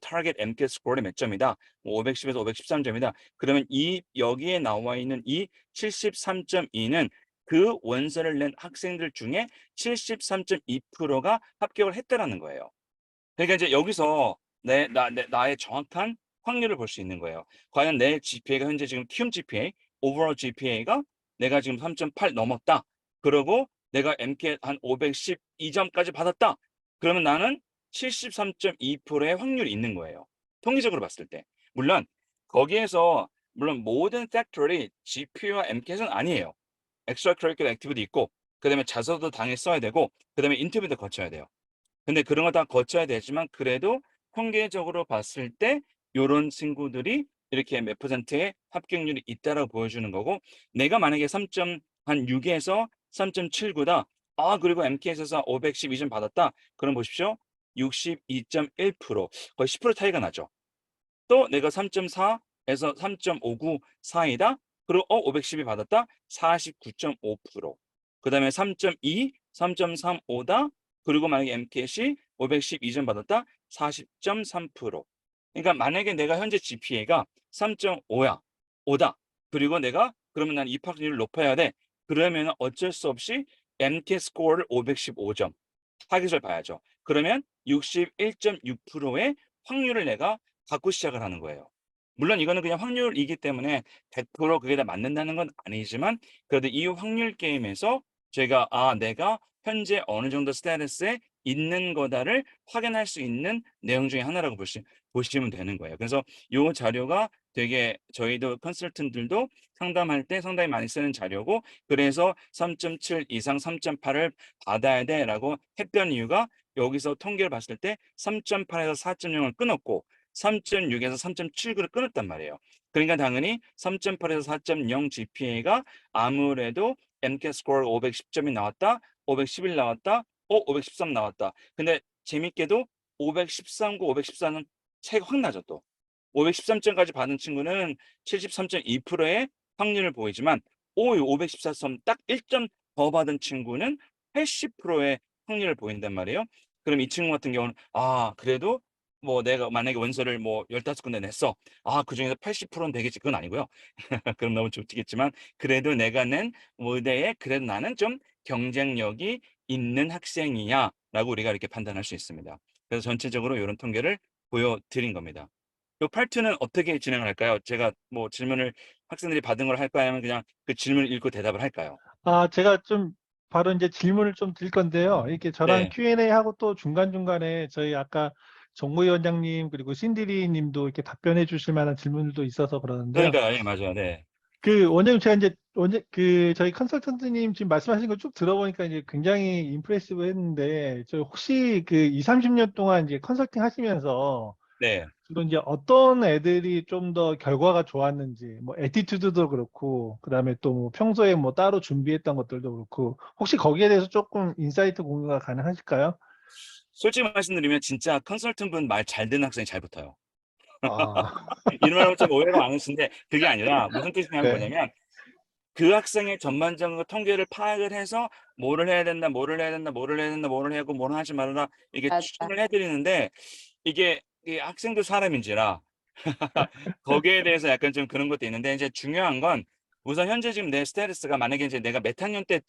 타겟 MCAT 스코어는 몇 점이다? 뭐 510에서 513점이다. 그러면 이 여기에 나와 있는 이 73.2는 그 원서를 낸 학생들 중에 73.2%가 합격을 했다라는 거예요. 그러니까 이제 여기서 나의 정확한 확률을 볼 수 있는 거예요. 과연 내 GPA가 현재 지금 키움 GPA, overall GPA가 내가 지금 3.8 넘었다. 그러고 내가 MCAT 한 512점까지 받았다. 그러면 나는 73.2%의 확률이 있는 거예요. 통계적으로 봤을 때. 물론 거기에서 물론 모든 팩tor이 GPA와 MCAT은 아니에요. 엑스트라 커리큘러 액티비티 있고 그다음에 자소도 당연히 써야 되고 그다음에 인터뷰도 거쳐야 돼요. 근데 그런 거 다 거쳐야 되지만 그래도 통계적으로 봤을 때 요런 친구들이 이렇게 몇 퍼센트의 합격률이 있다라고 보여주는 거고 내가 만약에 3.6에서 3.79다. 아, 그리고 MCAT에서 512점 받았다. 그럼 보십시오. 62.1% 거의 10% 차이가 나죠. 또 내가 3.4에서 3.59 사이다. 그리고 512 받았다. 49.5%. 그다음에 3.2, 3.35다. 그리고 만약에 MCAT이 512점 받았다. 40.3%. 그러니까 만약에 내가 현재 GPA가 3.5야. 5다. 그리고 내가 그러면 난 입학률을 높여야 돼. 그러면 어쩔 수 없이 MCAT 스코어를 515점 타깃을 봐야죠. 그러면 61.6%의 확률을 내가 갖고 시작을 하는 거예요. 물론 이거는 그냥 확률이기 때문에 100% 그게 다 맞는다는 건 아니지만 그래도 이 확률 게임에서 제가 내가 현재 어느 정도 스테이터스에 있는 거다를 확인할 수 있는 내용 중에 하나라고 보시면 되는 거예요. 그래서 이 자료가 되게 저희도 컨설턴트들도 상담할 때 상당히 많이 쓰는 자료고 그래서 3.7 이상 3.8을 받아야 돼라고 했던 이유가 여기서 통계를 봤을 때 3.8에서 4.0을 끊었고 3.6에서 3.79를 끊었단 말이에요. 그러니까 당연히 3.8에서 4.0 GPA가 아무래도 MCAT 스코어가 510점이 나왔다. 511 나왔다. 513 나왔다. 근데 재밌게도 513과 514는 차이가 확 나죠 또. 513점까지 받은 친구는 73.2%의 확률을 보이지만 514점 딱 1점 더 받은 친구는 80%의 확률을 보인단 말이에요. 그럼 이 친구 같은 경우는 그래도 뭐 내가 만약에 원서를 뭐 15군데 냈어. 그중에서 80%는 되겠지. 그건 아니고요. 그럼 너무 좋겠지만 그래도 내가 낸 무대에 그래도 나는 좀 경쟁력이 있는 학생이야라고 우리가 이렇게 판단할 수 있습니다. 그래서 전체적으로 이런 통계를 보여드린 겁니다. 요 파트는 어떻게 진행을 할까요? 제가 뭐 질문을 학생들이 받은 걸 할까요? 아니면 그냥 그 질문을 읽고 대답을 할까요? 제가 좀 바로 이제 질문을 좀 드릴 건데요. 이렇게 저랑 네. Q&A 하고 또 중간중간에 저희 아까 정무위원장님 그리고 신디리 님도 이렇게 답변해 주실 만한 질문들도 있어서 그러는데요. 그러니까 예, 맞아요. 네. 원장님 제가 이제 저희 컨설턴트님 지금 말씀하신 거 쭉 들어보니까 이제 굉장히 임프레시브 했는데 저 혹시 그 20-30년 동안 이제 컨설팅 하시면서 네. 주로 이제 어떤 애들이 좀 더 결과가 좋았는지, 뭐 애티튜드도 그렇고, 그다음에 또 뭐 평소에 뭐 따로 준비했던 것들도 그렇고, 혹시 거기에 대해서 조금 인사이트 공유가 가능하실까요? 솔직히 말씀드리면 진짜 컨설턴트 분 말 잘 듣는 학생이 잘 붙어요. 아, 이런 말하면 좀 오해가 많으신데 그게 아니라 무슨 뜻이냐면 네. 뭐냐면 그 학생의 전반적인 통계를 파악을 해서 뭐를 해야 된다, 뭐를 해야 된다, 뭐를 해야 된다, 뭐를 해야 하고 뭐를 하지 말아라 이게 맞아. 추천을 해드리는데 이게 학생도 사람인지라 거기에 대해서 약간 좀 그런 것도 있는데 이제 중요한 건 우선 현재 지금 내 스테이터스가 만약에 이제 내가 몇 학년 때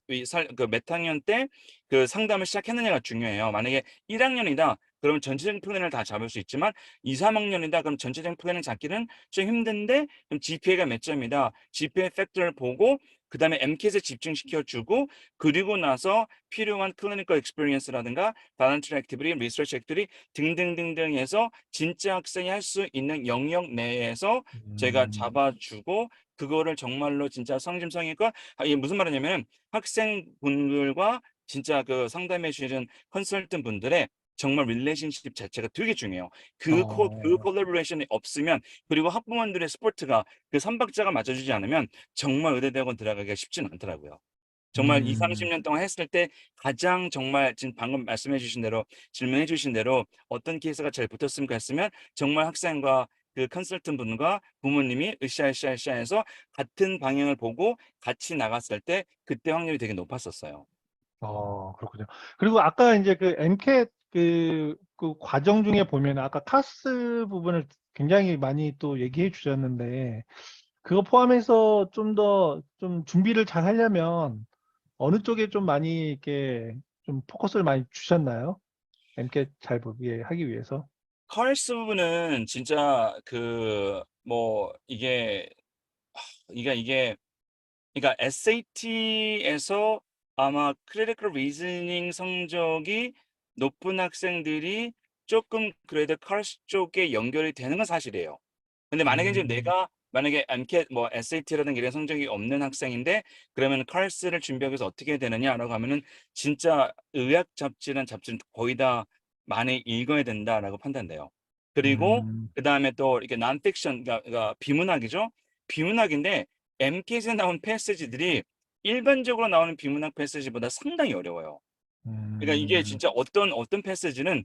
그 상담을 시작했느냐가 중요해요. 만약에 1학년이다. 그러면 전체적인 플랜을 다 잡을 수 있지만 2, 3학년이다. 그럼 전체적인 플랜을 잡기는 좀 힘든데 그럼 GPA가 몇 점이다. GPA 팩터를 보고 그다음에 MCAT에 집중시켜 주고 그리고 나서 필요한 클리니컬 익스피리언스라든가 발런터리 액티비티, 리서치 액티비티 등등등등 해서 진짜 학생이 할 수 있는 영역 내에서 제가 잡아주고 그거를 정말로 진짜 성심성의껏 이게 무슨 말이냐면 학생분들과 진짜 그 상담해 주시는 컨설턴트 분들의 정말 릴레이션십 자체가 되게 중요해요. 그 콜라보레이션이 없으면 그리고 학부모님들의 스포트가 그 삼박자가 맞춰주지 않으면 정말 의대대학원 들어가기가 쉽지는 않더라고요. 정말 2, 30년 동안 했을 때 가장 정말 지금 방금 말씀해 주신 대로 질문해 주신 대로 어떤 케이스가 잘 붙었습니까 했으면 정말 학생과 그 컨설턴트 분과 부모님이 으쌰으쌰으쌰해서 같은 방향을 보고 같이 나갔을 때 그때 확률이 되게 높았었어요. 그렇군요. 그리고 아까 이제 그 MCAT 그 과정 중에 보면 아까 카스 부분을 굉장히 많이 또 얘기해 주셨는데 그거 포함해서 좀 더 좀 준비를 잘 하려면 어느 쪽에 좀 많이 이렇게 좀 포커스를 많이 주셨나요? MCAT 잘 보게 하기 위해서? 컬스 부분은 진짜 그 뭐 이게 그러니까 SAT에서 아마 크리티컬 리즈닝 성적이 높은 학생들이 조금 그래도 컬스 쪽에 연결이 되는 건 사실이에요. 근데 만약에 이제 내가 만약에 MCAT 뭐 SAT라든가 이런 성적이 없는 학생인데 그러면 컬스를 준비하기 위해서 어떻게 해야 되느냐라고 하면은 진짜 의학 잡지는 거의 다 많이 읽어야 된다라고 판단돼요. 그리고 그다음에 또 이렇게 non-fiction 그러니까 비문학이죠. 비문학인데 MCAT에 나온 패시지들이 일반적으로 나오는 비문학 패시지보다 상당히 어려워요. 그러니까 이게 진짜 어떤 패시지는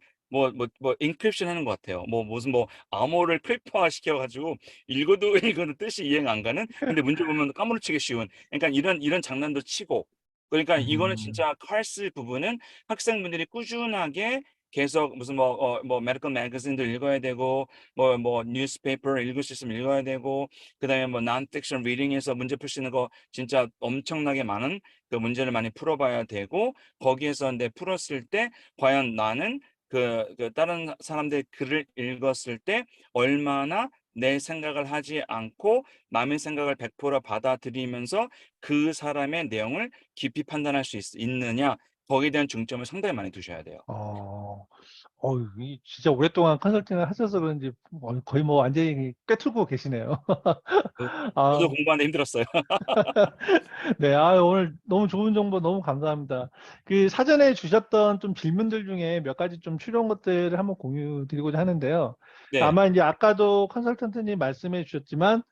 인크립션 하는 것 같아요. 무슨 암호를 크리프화 시켜가지고 읽어도 읽어도 뜻이 이해가 안 가는. 근데 문제 보면 까무러치기 쉬운. 그러니까 이런 장난도 치고. 그러니까 이거는 진짜 컬스 부분은 학생분들이 꾸준하게 계속 무슨 메디컬 매거진도 읽어야 되고 뉴스페이퍼 읽을 수 있으면 읽어야 되고 그다음에 non-fiction 리딩에서 문제 풀 수 있는 거 진짜 엄청나게 많은 그 문제를 많이 풀어봐야 되고 거기에서 근데 풀었을 때 과연 나는 그 다른 사람들 글을 읽었을 때 얼마나 내 생각을 하지 않고 남의 생각을 100% 받아들이면서 그 사람의 내용을 깊이 판단할 수 있느냐 거기에 대한 중점을 상당히 많이 두셔야 돼요. 이 진짜 오랫동안 컨설팅을 하셔서 그런지 거의 뭐 완전히 꿰뚫고 계시네요. 저도 아, 공부하는데 힘들었어요. 네, 오늘 너무 좋은 정보 너무 감사합니다. 그 사전에 주셨던 좀 질문들 중에 몇 가지 좀 추려온 것들을 한번 공유 드리고자 하는데요. 네. 아마 이제 아까도 컨설턴트님 말씀해 주셨지만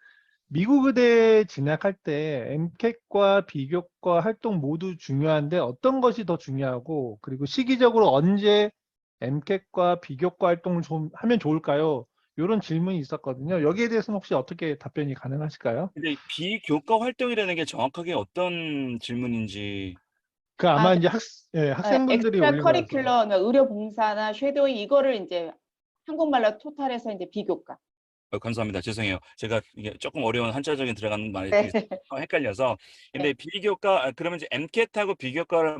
미국 의대에 진학할 때 MCAT과 비교과 활동 모두 중요한데 어떤 것이 더 중요하고 그리고 시기적으로 언제 MCAT과 비교과 활동을 좀 하면 좋을까요? 이런 질문이 있었거든요. 여기에 대해서는 혹시 어떻게 답변이 가능하실까요? 근데 비교과 활동이라는 게 정확하게 어떤 질문인지. 그 아, 아마 이제 학생분들이 엑스트라 올린 거라서. 커리큘러, 그러니까 의료 봉사나 쉐도잉 이거를 이제 한국말로 토탈해서 이제 비교과. 감사합니다. 죄송해요. 제가 이게 조금 어려운 한자적인 들어가는 말이 네. 헷갈려서. 근데 비교과 그러면 이제 MCAT하고 비교과를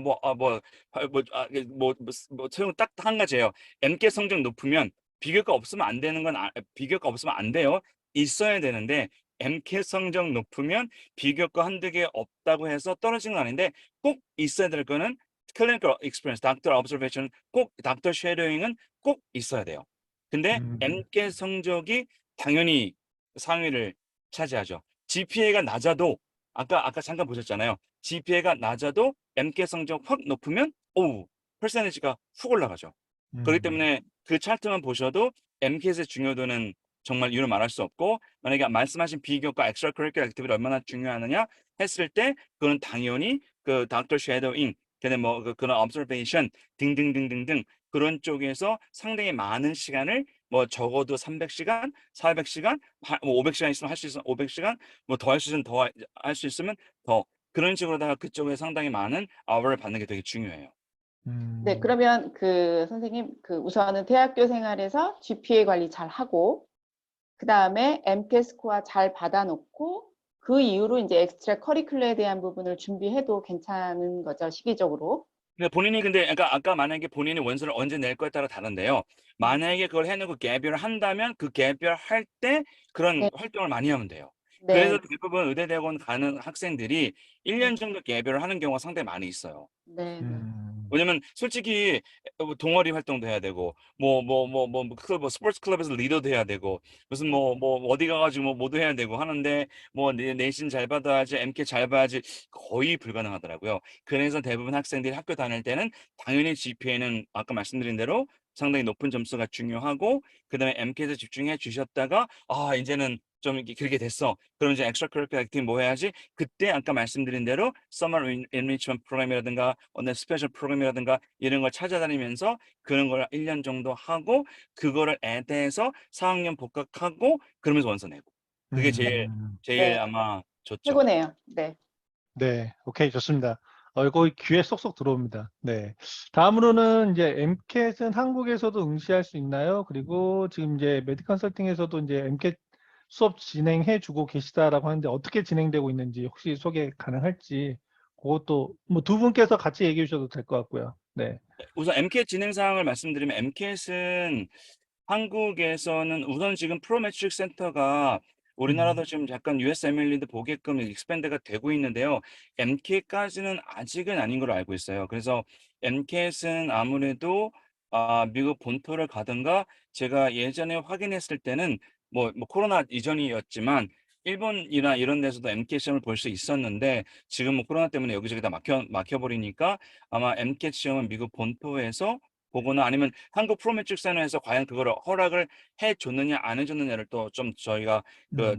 소용 딱 한 가지예요. MCAT 성적 높으면 비교과 없으면 안 되는 건 비교과 없으면 안 돼요. 있어야 되는데 MCAT 성적 높으면 비교과 한두 개 없다고 해서 떨어지는 건 아닌데 꼭 있어야 될 거는 clinical experience, doctor observation, 꼭 doctor shadowing은 꼭 있어야 돼요. 근데 MCAT 성적이 당연히 상위를 차지하죠. GPA가 낮아도 아까 잠깐 보셨잖아요. GPA가 낮아도 MCAT 성적 확 높으면 퍼센티지가 훅 올라가죠. 그렇기 때문에 그 차트만 보셔도 MCAT의 중요도는 정말 이유로 말할 수 없고 만약에 말씀하신 비교과 extracurricular activity 얼마나 중요하느냐 했을 때 그건 당연히 그 doctor shadowing 그런 observation 등등등등등 그런 쪽에서 상당히 많은 시간을 적어도 300시간, 400시간, 500시간 있으면 할 수 있으면 500시간, 더 할 수 있으면 더 할 수 있으면 더 그런 식으로다가 그쪽에 상당히 많은 아워를 받는 게 되게 중요해요. 네, 그러면 선생님 우선은 대학교 생활에서 GPA 관리 잘 하고 그 다음에 MCAT 스코어 잘 받아놓고 그 이후로 이제 엑스트라 커리큘러에 대한 부분을 준비해도 괜찮은 거죠, 시기적으로. 근데 본인이 근데 아까 만약에 본인이 원서를 언제 낼 거에 따라 다른데요. 만약에 그걸 해놓고 갭이어를 한다면 그 갭이어 할 때 그런 네, 활동을 많이 하면 돼요. 네, 그래서 대부분 의대대학원 가는 학생들이 네, 1년 정도 갭이어를 하는 경우가 상당히 많이 있어요. 네, 네. 음, 왜냐면 솔직히 동아리 활동도 해야 되고 클럽 스포츠 클럽에서 리더도 해야 되고 무슨 어디 가가지고 뭐도 해야 되고 하는데 내신 잘 받아야지 MK 잘 봐야지 거의 불가능하더라고요. 그래서 대부분 학생들이 학교 다닐 때는 당연히 GPA는 아까 말씀드린 대로 상당히 높은 점수가 중요하고 그다음에 MK에서 집중해 주셨다가 이제는 좀 이렇게 길게 됐어. 그럼 이제 엑스트라 커리큘러 액티비티 뭐 해야지? 그때 아까 말씀드린 대로 서머 엔리치먼트 프로그램이라든가 어느 스페셜 프로그램이라든가 이런 걸 찾아다니면서 그런 걸 1년 정도 하고 그거를 애대해서 4학년 복학하고 그러면서 원서 내고 그게 제일 네, 아마 좋죠. 최고네요. 네. 네, 오케이, 좋습니다. 이거 귀에 쏙쏙 들어옵니다. 네. 다음으로는 이제 MCAT은 한국에서도 응시할 수 있나요? 그리고 지금 이제 메디 컨설팅에서도 이제 MCAT 수업 진행해 주고 계시다라고 하는데 어떻게 진행되고 있는지 혹시 소개 가능할지 그것도 뭐 두 분께서 같이 얘기해 주셔도 될 것 같고요. 네. 우선 MCAT 진행 사항을 말씀드리면 MCAT은 한국에서는 우선 지금 프로매트릭 센터가 우리나라도 지금 약간 USMLE도 보게끔 익스팬드가 되고 있는데요. MCAT까지는 아직은 아닌 걸로 알고 있어요. 그래서 MCAT은 아무래도 미국 본토를 가든가 제가 예전에 확인했을 때는 코로나 이전이었지만 일본이나 이런 데서도 MCAT 시험을 볼 수 있었는데 지금 코로나 때문에 여기저기 다 막혀버리니까 아마 MCAT 시험은 미국 본토에서 보거나 아니면 한국 프로매트릭 센터에서 과연 그거를 허락을 해 줬느냐 안 해 줬느냐를 또 좀 저희가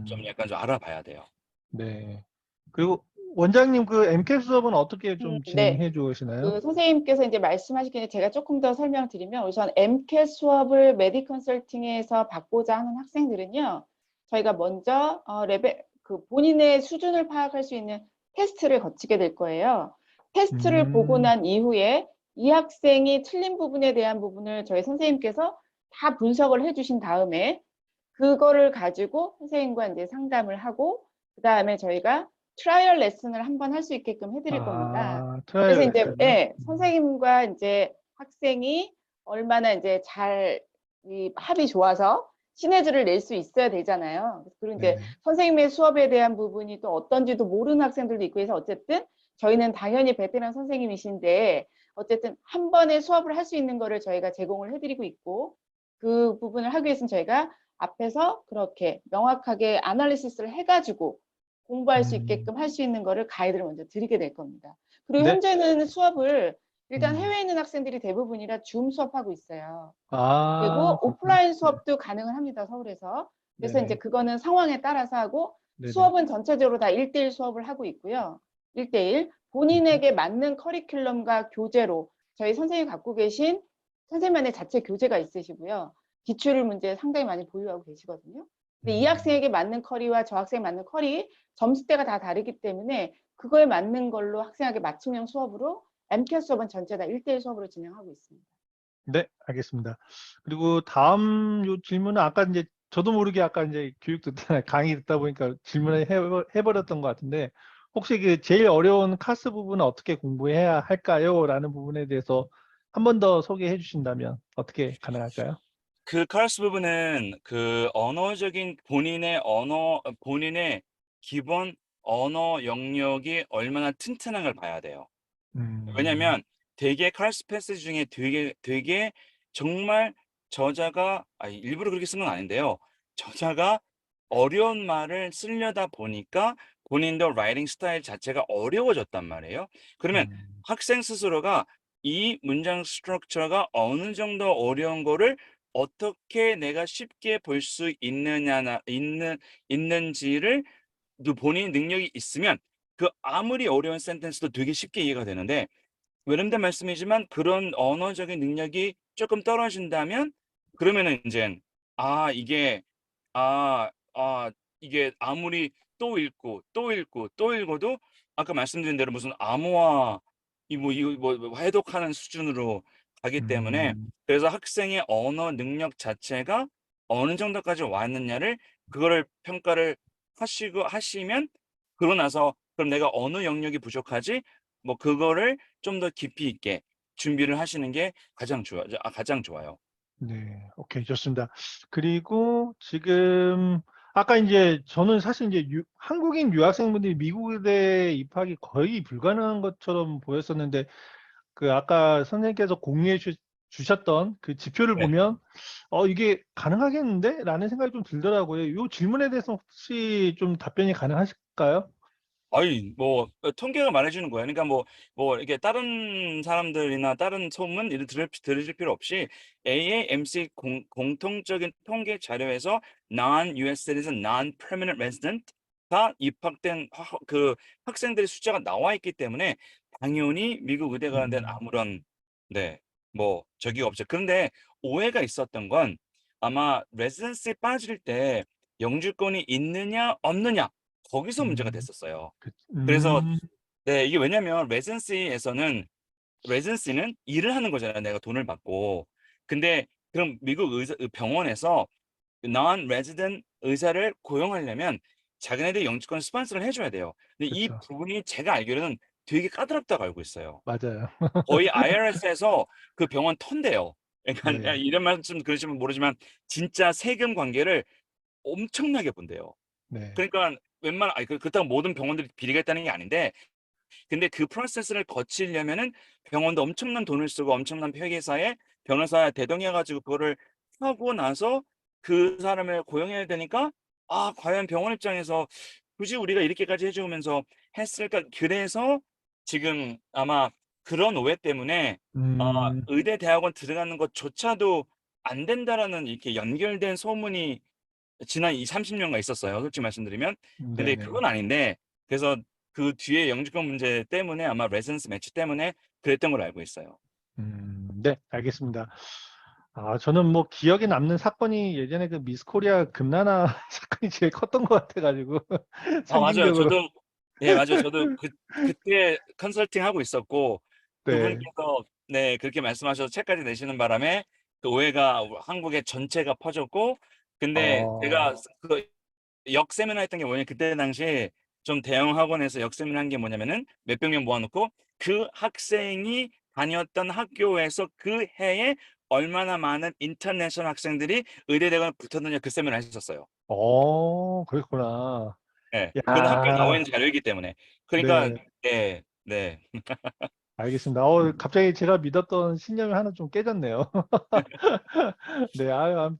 좀 약간 좀 알아봐야 돼요. 네. 그리고 원장님 그 MCAT 수업은 어떻게 좀 네. 진행해 주시나요? 그 선생님께서 이제 말씀하시기 전에 제가 조금 더 설명드리면 우선 MCAT 수업을 메디 컨설팅에서 받고자 하는 학생들은요. 저희가 먼저 레벨 그 본인의 수준을 파악할 수 있는 테스트를 거치게 될 거예요. 테스트를 보고 음, 난 이후에 이 학생이 틀린 부분에 대한 부분을 저희 선생님께서 다 분석을 해주신 다음에 그거를 가지고 선생님과 이제 상담을 하고 그다음에 저희가 트라이얼 레슨을 한번 할 수 있게끔 해드릴 겁니다. 그래서 트라이얼 이제 레슨이요? 선생님과 이제 학생이 얼마나 이제 잘 이 합이 좋아서 시너지를 낼 수 있어야 되잖아요. 그리고 이제 네네. 선생님의 수업에 대한 부분이 또 어떤지도 모르는 학생들도 있고 해서 어쨌든 저희는 당연히 베테랑 선생님이신데 어쨌든 한 번에 수업을 할 수 있는 거를 저희가 제공을 해드리고 있고 그 부분을 하기 위해서는 저희가 앞에서 그렇게 명확하게 아날리시스를 해가지고 공부할 수 음, 있게끔 할 수 있는 거를 가이드를 먼저 드리게 될 겁니다. 그리고 네. 현재는 수업을 일단 음. 해외에 있는 학생들이 대부분이라 줌 수업하고 있어요. 아, 그리고 그렇군요. 오프라인 네. 수업도 가능을 합니다, 서울에서. 그래서 이제 네네. 그거는 상황에 따라서 하고 네네. 수업은 전체적으로 다 1대1 수업을 하고 있고요. 1대1 음, 본인에게 맞는 커리큘럼과 교재로 저희 선생님이 갖고 계신 선생님만의 자체 교재가 있으시고요. 기출 문제 상당히 많이 보유하고 계시거든요. 근데 이 음. 학생에게 맞는 커리와 저 학생에 맞는 커리 점수대가 다 다르기 때문에 그거에 맞는 걸로 학생에게 맞춤형 수업으로 MCAT 수업은 전체 다 1대1 수업으로 진행하고 있습니다. 네, 알겠습니다. 그리고 다음 요 질문은 아까 이제 저도 모르게 아까 이제 교육 듣다 강의 듣다 보니까 질문을 해버렸던 것 같은데 혹시 그 제일 어려운 카스 부분은 어떻게 공부해야 할까요? 라는 부분에 대해서 한 번 더 소개해 주신다면 어떻게 가능할까요? 그 카라스 부분은 그 언어적인 본인의 기본 언어 영역이 얼마나 튼튼한 걸 봐야 돼요. 음, 왜냐면 되게 카라스 패스지 중에 되게 정말 저자가 일부러 그렇게 쓴 건 아닌데요. 저자가 어려운 말을 쓰려다 보니까 본인도 라이팅 스타일 자체가 어려워졌단 말이에요. 그러면 음, 학생 스스로가 이 문장 스트럭처가 어느 정도 어려운 거를 어떻게 내가 쉽게 볼 수 있는지를 본인 능력이 있으면 그 아무리 어려운 센텐스도 되게 쉽게 이해가 되는데 외람된 말씀이지만 그런 언어적인 능력이 조금 떨어진다면 그러면은 인젠 이게 아 이게 아무리 또 읽고 또 읽고 또 읽어도 아까 말씀드린 대로 무슨 암호화 이거 해독하는 수준으로 가기 때문에 음, 그래서 학생의 언어 능력 자체가 어느 정도까지 왔느냐를 그거를 평가를 하시면 그러고 나서 그럼 내가 어느 영역이 부족하지? 뭐 그거를 좀 더 깊이 있게 준비를 하시는 게 가장 좋아요. 네. 오케이. 좋습니다. 그리고 지금 아까 인제 저는 사실 인제 한국인 유학생분들이 미국 의대에 입학이 거의 불가능한 것처럼 보였었는데 그 아까 선생님께서 공유해 주셨던 그 지표를 네. 보면 '이게 가능하겠는데?'라는 생각이 좀 들더라고요. 요 질문에 대해서 혹시 좀 답변이 가능하실까요? 아이 뭐 통계가 말해 주는 거예요. 그러니까 뭐 이렇게 다른 사람들이나 다른 소문 이런 들으실 필요 없이 AAMC 공통적인 통계 자료에서 non-US citizen, non-permanent resident가 입학된 그 학생들의 숫자가 나와 있기 때문에 당연히 미국 의대 가는 데는 음. 아무런 네 뭐 적이 없죠. 그런데 오해가 있었던 건 아마 레지던시에 빠질 때 영주권이 있느냐 없느냐 거기서 문제가 음. 됐었어요. 그 그래서 네 이게 왜냐면 레지던시는 일을 하는 거잖아요, 내가 돈을 받고. 근데 그럼 미국 병원에서 non resident 의사를 고용하려면 자기네들이 영주권 스폰서를 해 줘야 돼요. 근데 이 그쵸. 부분이 제가 알기로는 되게 까다롭다고 알고 있어요. 맞아요. 거의 IRS에서 그 병원 턴대요. 그러니까 네. 이런 말씀 그러시면 모르지만 진짜 세금 관계를 엄청나게 본대요. 네. 그러니까 아니 그렇다고 모든 병원들이 비리가 있다는 게 아닌데 근데 그 프로세스를 거치려면은 병원도 엄청난 돈을 쓰고 엄청난 회계사에 변호사 대동해 가지고 그거를 하고 나서 그 사람을 고용해야 되니까 과연 병원 입장에서 굳이 우리가 이렇게까지 해 주면서 했을까? 그래서 지금 아마 그런 오해 때문에 음. 의대 대학원 들어가는 것조차도 안 된다라는 이렇게 연결된 소문이 지난 20-30 년간 있었어요, 솔직히 말씀드리면. 근데 네네. 그건 아닌데 그래서 그 뒤에 영주권 문제 때문에 아마 레지던스 매치 때문에 그랬던 걸로 알고 있어요. 네. 알겠습니다. 저는 뭐 기억에 남는 사건이 예전에 그 미스 코리아 금나나 사건이 제일 컸던 것 같아 가지고 맞아요. 상징적으로. 맞아요. 저도 그때 컨설팅하고 있었고 네. 그분께서 네 그렇게 말씀하셔서 책까지 내시는 바람에 그 오해가 한국에 전체가 퍼졌고 근데 제가 어. 그 역세미나 했던 게 뭐냐면 그때 당시에 좀 대형 학원에서 역세미나 한 게 뭐냐면은 몇백 명 모아 놓고 그 학생이 다녔던 학교에서 그 해에 얼마나 많은 인터내셔널 학생들이 의대대학원에 붙었느냐 그 세미나를 했었어요. 그랬구나. 예. 그건 학교에 나와 야. 있는 자료이기 때문에. 그러니까 네. 네. 네. 알겠습니다. 갑자기 제가 믿었던 신념이 하나 좀 깨졌네요. 네.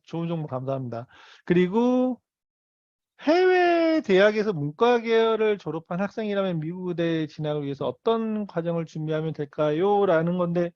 좋은 정보 감사합니다. 그리고 해외 대학에서 문과 계열을 졸업한 학생이라면 미국 의대 진학을 위해서 어떤 과정을 준비하면 될까요?'라는 건데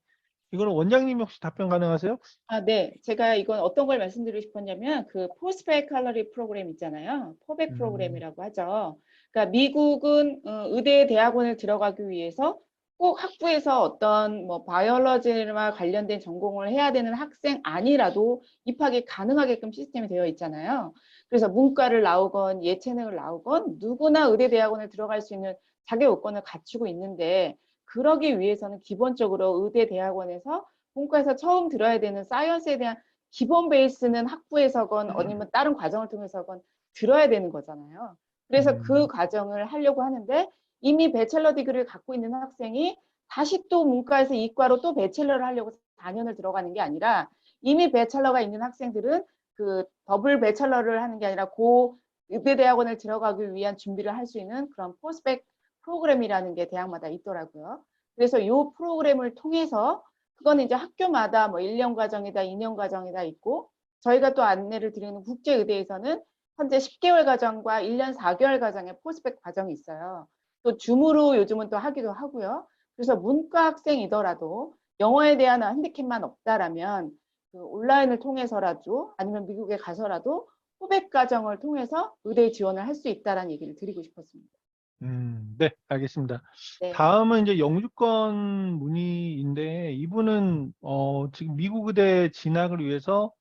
이거는 원장님이 혹시 답변 가능하세요? 네. 제가 이건 어떤 걸 말씀드리고 싶었냐면 그 포스트 베이칼러리 프로그램 있잖아요. 포백 음. 프로그램이라고 하죠. 그러니까 미국은 의대 대학원을 들어가기 위해서 꼭 학부에서 어떤 뭐 바이올로지와 관련된 전공을 해야 되는 학생 아니라도 입학이 가능하게끔 시스템이 되어 있잖아요. 그래서 문과를 나오건 예체능을 나오건 누구나 의대 대학원을 들어갈 수 있는 자격 요건을 갖추고 있는데 그러기 위해서는 기본적으로 의대 대학원에서 문과에서 처음 들어야 되는 사이언스에 대한 기본 베이스는 학부에서건 아니면 다른 과정을 통해서건 들어야 되는 거잖아요. 그래서 그 음. 과정을 하려고 하는데 이미 배첼러 디그리를 갖고 있는 학생이 다시 또 문과에서 이과로 또 배첼러를 하려고 4년을 들어가는 게 아니라 이미 배첼러가 있는 학생들은 그 더블 배첼러를 하는 게 아니라 의대대학원을 들어가기 위한 준비를 할 수 있는 그런 포스백 프로그램이라는 게 대학마다 있더라고요. 그래서 이 프로그램을 통해서 그거는 이제 학교마다 뭐 1년 과정이다, 2년 과정이다 있고 저희가 또 안내를 드리는 국제의대에서는 현재 10개월 과정과 1년 4개월 과정의 포스펙 과정이 있어요. 또 줌으로 요즘은 또 하기도 하고요. 그래서 문과 학생이더라도 영어에 대한 핸디캡만 없다라면 그 온라인을 통해서라도 아니면 미국에 가서라도 후백 과정을 통해서 의대 지원을 할 수 있다라는 얘기를 드리고 싶었습니다. 네. 알겠습니다. 네. 다음은 이제 영주권 문의인데 이분은 지금 미국 의대 진학을 위해서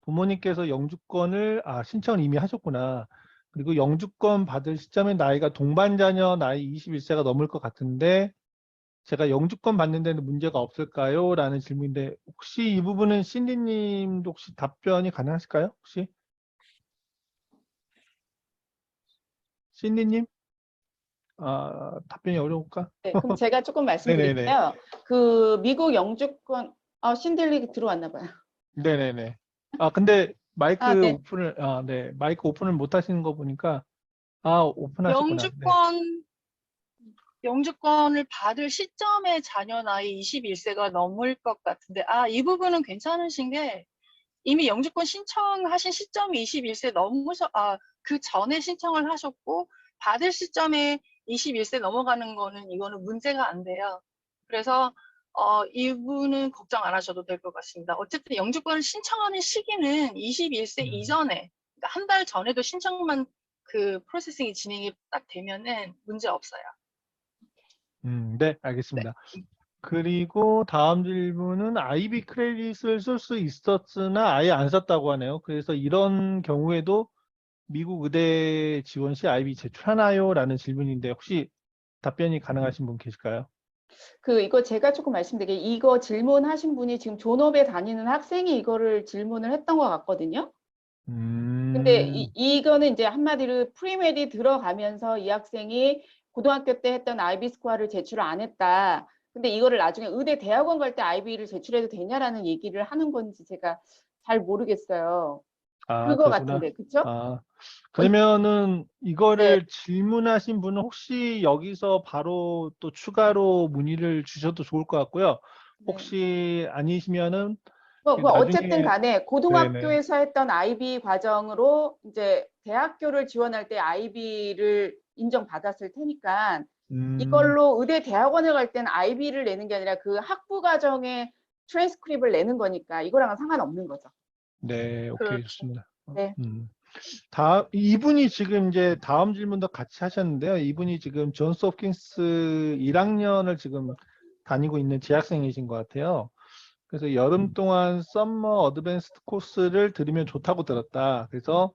부모님께서 영주권을 신청을 이미 하셨구나. 그리고 영주권 받을 시점에 나이가 동반 자녀 나이 21 세가 넘을 것 같은데 "제가 영주권 받는 데는 문제가 없을까요?"라는 질문인데 혹시 이 부분은 신디 님도 혹시 답변이 가능하실까요? 혹시? 신디 님? 답변이 어려울까? 네, 그럼 제가 조금 네네네. 말씀드릴게요. 그 미국 영주권, 신들리 들어왔나 봐요. 네네네. 근데 아, 네. 마이크 오픈을 못 하시는 거 보니까, 오픈하셨구나. 네. 영주권을 받을 시점에 자녀 나이 21세가 넘을 것 같은데, 이 부분은 괜찮으신 게 이미 영주권 신청하신 시점이 21세 그 전에 신청을 하셨고, 받을 시점에 21세 넘어가는 거는 이거는 문제가 안 돼요. 그래서, 이분은 걱정 안 하셔도 될 것 같습니다. 어쨌든 영주권을 신청하는 시기는 21세 이전에, 그러니까 한 달 전에도 신청만 그 프로세싱이 진행이 딱 되면은 문제 없어요. 네, 네. 알겠습니다. 그리고 다음 질문은 IB 크레딧을 쓸 수 있었으나 아예 안 썼다고 하네요. 그래서 이런 경우에도 미국 의대 지원 시 IB 제출하나요? 라는 질문인데 혹시 답변이 가능하신 분 계실까요? 이거 제가 조금 말씀드릴게요. 이거 질문하신 분이 지금 존업에 다니는 학생이 이거를 질문을 했던 것 같거든요. 근데 이거는 이제 한마디로 프리메디 들어가면서 이 학생이 고등학교 때 했던 IB 스코어를 제출을 안 했다. 근데 이거를 나중에 의대 대학원 갈 때 IB를 제출해도 되냐라는 얘기를 하는 건지 제가 잘 모르겠어요. 그거 그렇구나. 같은데, 그쵸? 그러면은 네, 이거를 질문하신 분은 혹시 여기서 바로 또 추가로 문의를 주셔도 좋을 것 같고요. 네. 혹시 아니시면은 어쨌든 나중에 간에 네네. 고등학교에서 했던 IB 과정으로 이제 대학교를 지원할 때 IB를 인정받았을 테니까 이걸로 의대 대학원을 갈 때는 IB를 내는 게 아니라 그 학부 과정에 트랜스크립을 내는 거니까 이거랑은 상관없는 거죠. 네, 오케이, 그렇죠. 좋습니다. 네. 이분이 지금 이제 다음 질문도 같이 하셨는데요. 이분이 지금 존스 홉킨스 1학년을 지금 다니고 있는 재학생이신 것 같아요. 그래서 여름 동안 썸머 어드밴스드 코스를 들으면 좋다고 들었다. 그래서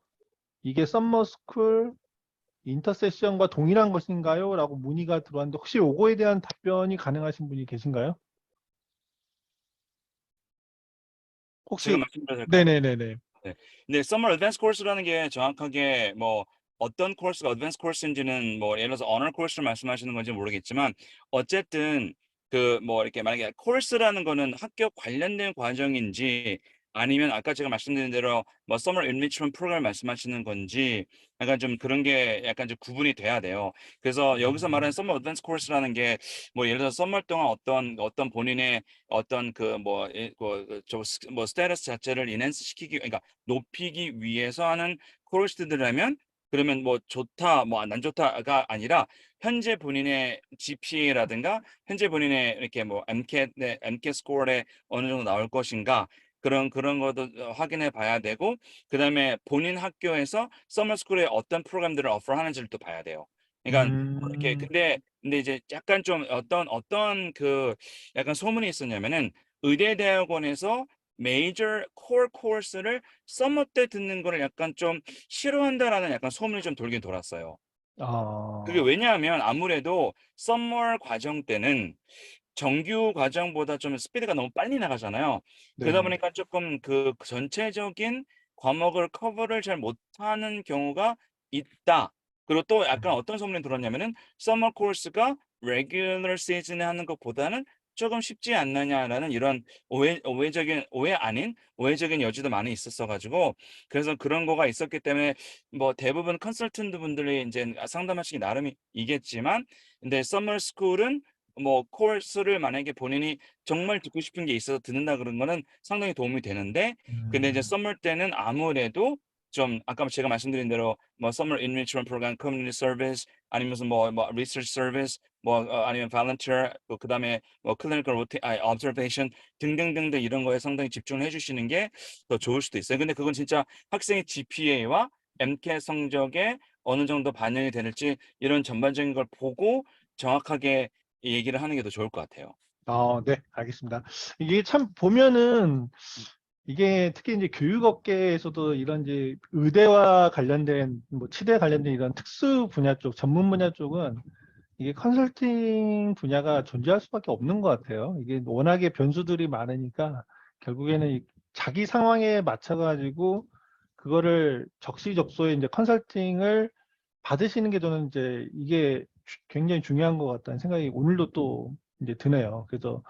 이게 썸머 스쿨 인터세션과 동일한 것인가요? 라고 문의가 들어왔는데 혹시 요거에 대한 답변이 가능하신 분이 계신가요? 제가 혹시 말씀드려도 될까요? 네네네네. 네. 근데 Summer Advanced Course라는 게 정확하게 뭐 어떤 코스가 Advanced Course인지는 뭐 예를 들어서 Honor Course를 말씀하시는 건지 모르겠지만 어쨌든 그 뭐 이렇게 만약에 코र्스라는 거는 학교 관련된 과정인지 아니면 아까 제가 말씀드린 대로 뭐 Summer Enrichment Program 말씀하시는 건지 약간 좀 그런 게 약간 좀 구분이 돼야 돼요. 그래서 여기서 말하는 Summer Advanced Course라는 게 뭐 예를 들어서 썸머 동안 어떤 본인의 어떤 뭐 스테이터스 자체를 인핸스 시키기 그러니까 높이기 위해서 하는 코र्스들이라면 그러면 뭐 좋다 뭐 안 좋다가 아니라 현재 본인의 GPA라든가 현재 본인의 이렇게 뭐 MCAT 스코어에 어느 정도 나올 것인가 그런 것도 확인해 봐야 되고 그다음에 본인 학교에서 서머 스쿨에 어떤 프로그램들을 어퍼하는지를 또 봐야 돼요. 그러니까 뭐 이렇게 근데 이제 약간 좀 어떤 그 약간 소문이 있었냐면은 의대 대학원에서 메이저 코어 코र्스를 서머 때 듣는 거를 약간 좀 싫어한다라는 약간 소문이 좀 돌긴 돌았어요. 그게 왜냐하면 아무래도 서머 과정 때는 정규 과정보다 좀 스피드가 너무 빨리 나가잖아요. 그러다 네네. 보니까 조금 그 전체적인 과목을 커버를 잘 못하는 경우가 있다. 그리고 또 약간 어떤 소문이 들었냐면은 서머 코र्스가 레귤러 시즌에 하는 것보다는 조금 쉽지 않느냐라는 이런 오해적인 여지도 많이 있었어 가지고 그래서 그런 거가 있었기 때문에 뭐 대부분 컨설턴트 분들이 이제 상담하시기 나름이겠지만 근데 서머 스쿨은 뭐 코र्스를 만약에 본인이 정말 듣고 싶은 게 있어서 듣는다 그런 거는 상당히 도움이 되는데 근데 이제 서머 때는 아무래도 좀 아까 제가 말씀드린 대로 뭐 Summer Enrichment Program, Community Service 아니면 무슨 뭐 Research Service 아니면 Volunteer 그다음에 뭐 Clinical Observation 등등등등 이런 거에 상당히 집중을 해주시는 게 더 좋을 수도 있어요. 근데 그건 진짜 학생의 GPA와 MCAT 성적에 어느 정도 반영이 될지 이런 전반적인 걸 보고 정확하게 얘기를 하는 게 더 좋을 것 같아요. 네, 알겠습니다. 이게 참 보면은 이게 특히 이제 교육업계에서도 이런 이제 의대와 관련된 뭐 치대 관련된 이런 특수 분야 쪽, 전문 분야 쪽은 이게 컨설팅 분야가 존재할 수밖에 없는 것 같아요. 이게 워낙에 변수들이 많으니까 결국에는 자기 상황에 맞춰가지고 그거를 적시적소에 이제 컨설팅을 받으시는 게 저는 이제 이게 굉장히 중요한 것 같다는 생각이 오늘도 또 이제 드네요. 그래서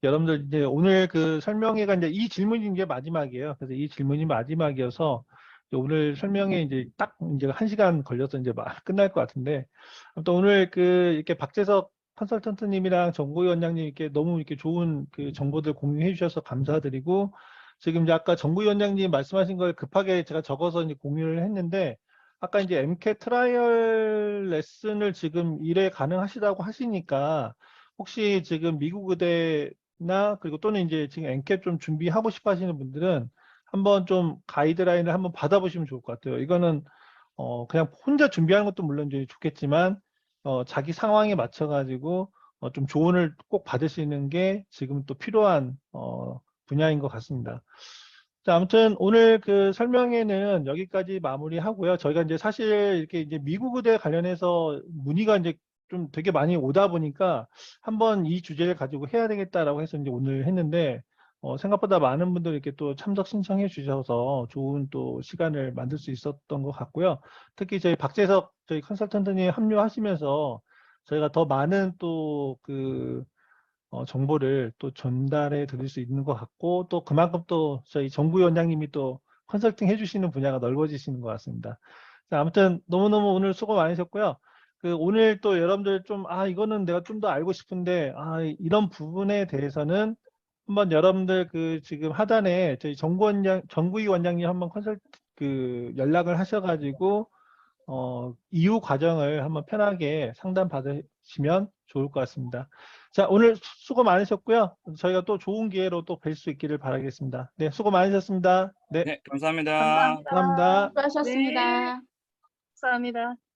여러분들 이제 오늘 그 설명회가 이제 이 질문이 이제 마지막이에요. 그래서 이 질문이 마지막이어서 오늘 설명회 이제 딱 이제 1시간 걸려서 이제 끝날 것 같은데, 아무튼 오늘 그 이렇게 박재석 컨설턴트님이랑 정고희 원장님 이렇게 너무 이렇게 좋은 그 정보들 공유해 주셔서 감사드리고, 지금 이제 아까 정고희 원장님 말씀하신 걸 급하게 제가 적어서 이제 공유를 했는데, 아까 이제 MCAT 트라이얼 레슨을 지금 1회 가능하시다고 하시니까 혹시 지금 미국 의대나 그리고 또는 이제 지금 MCAT 좀 준비하고 싶어 하시는 분들은 한번 좀 가이드라인을 한번 받아보시면 좋을 것 같아요. 이거는 그냥 혼자 준비하는 것도 물론 이제 좋겠지만 자기 상황에 맞춰가지고 좀 조언을 꼭 받으시는 게 지금 또 필요한 분야인 것 같습니다. 자, 아무튼 오늘 그 설명회는 여기까지 마무리하고요. 저희가 이제 사실 이렇게 이제 미국 의대 관련해서 문의가 이제 좀 되게 많이 오다 보니까 한번 이 주제를 가지고 해야 되겠다라고 해서 이제 오늘 했는데 생각보다 많은 분들이 이렇게 또 참석 신청해 주셔서 좋은 또 시간을 만들 수 있었던 것 같고요. 특히 저희 박재석 저희 컨설턴트님 합류하시면서 저희가 더 많은 또 그 정보를 또 전달해 드릴 수 있는 것 같고, 또 그만큼 또 저희 정구위 원장님이 또 컨설팅 해주시는 분야가 넓어지시는 것 같습니다. 자, 아무튼 너무너무 오늘 수고 많으셨고요. 그 오늘 또 여러분들 좀, 이거는 내가 좀 더 알고 싶은데, 이런 부분에 대해서는 한번 여러분들 그 지금 하단에 저희 정구위 원장님 한번 그 연락을 하셔가지고, 이후 과정을 한번 편하게 상담 받으시면 좋을 것 같습니다. 자, 오늘 수고 많으셨고요. 저희가 또 좋은 기회로 또 뵐 수 있기를 바라겠습니다. 네, 수고 많으셨습니다. 네, 네, 감사합니다. 감사합니다. 감사합니다. 수고하셨습니다. 네, 감사합니다.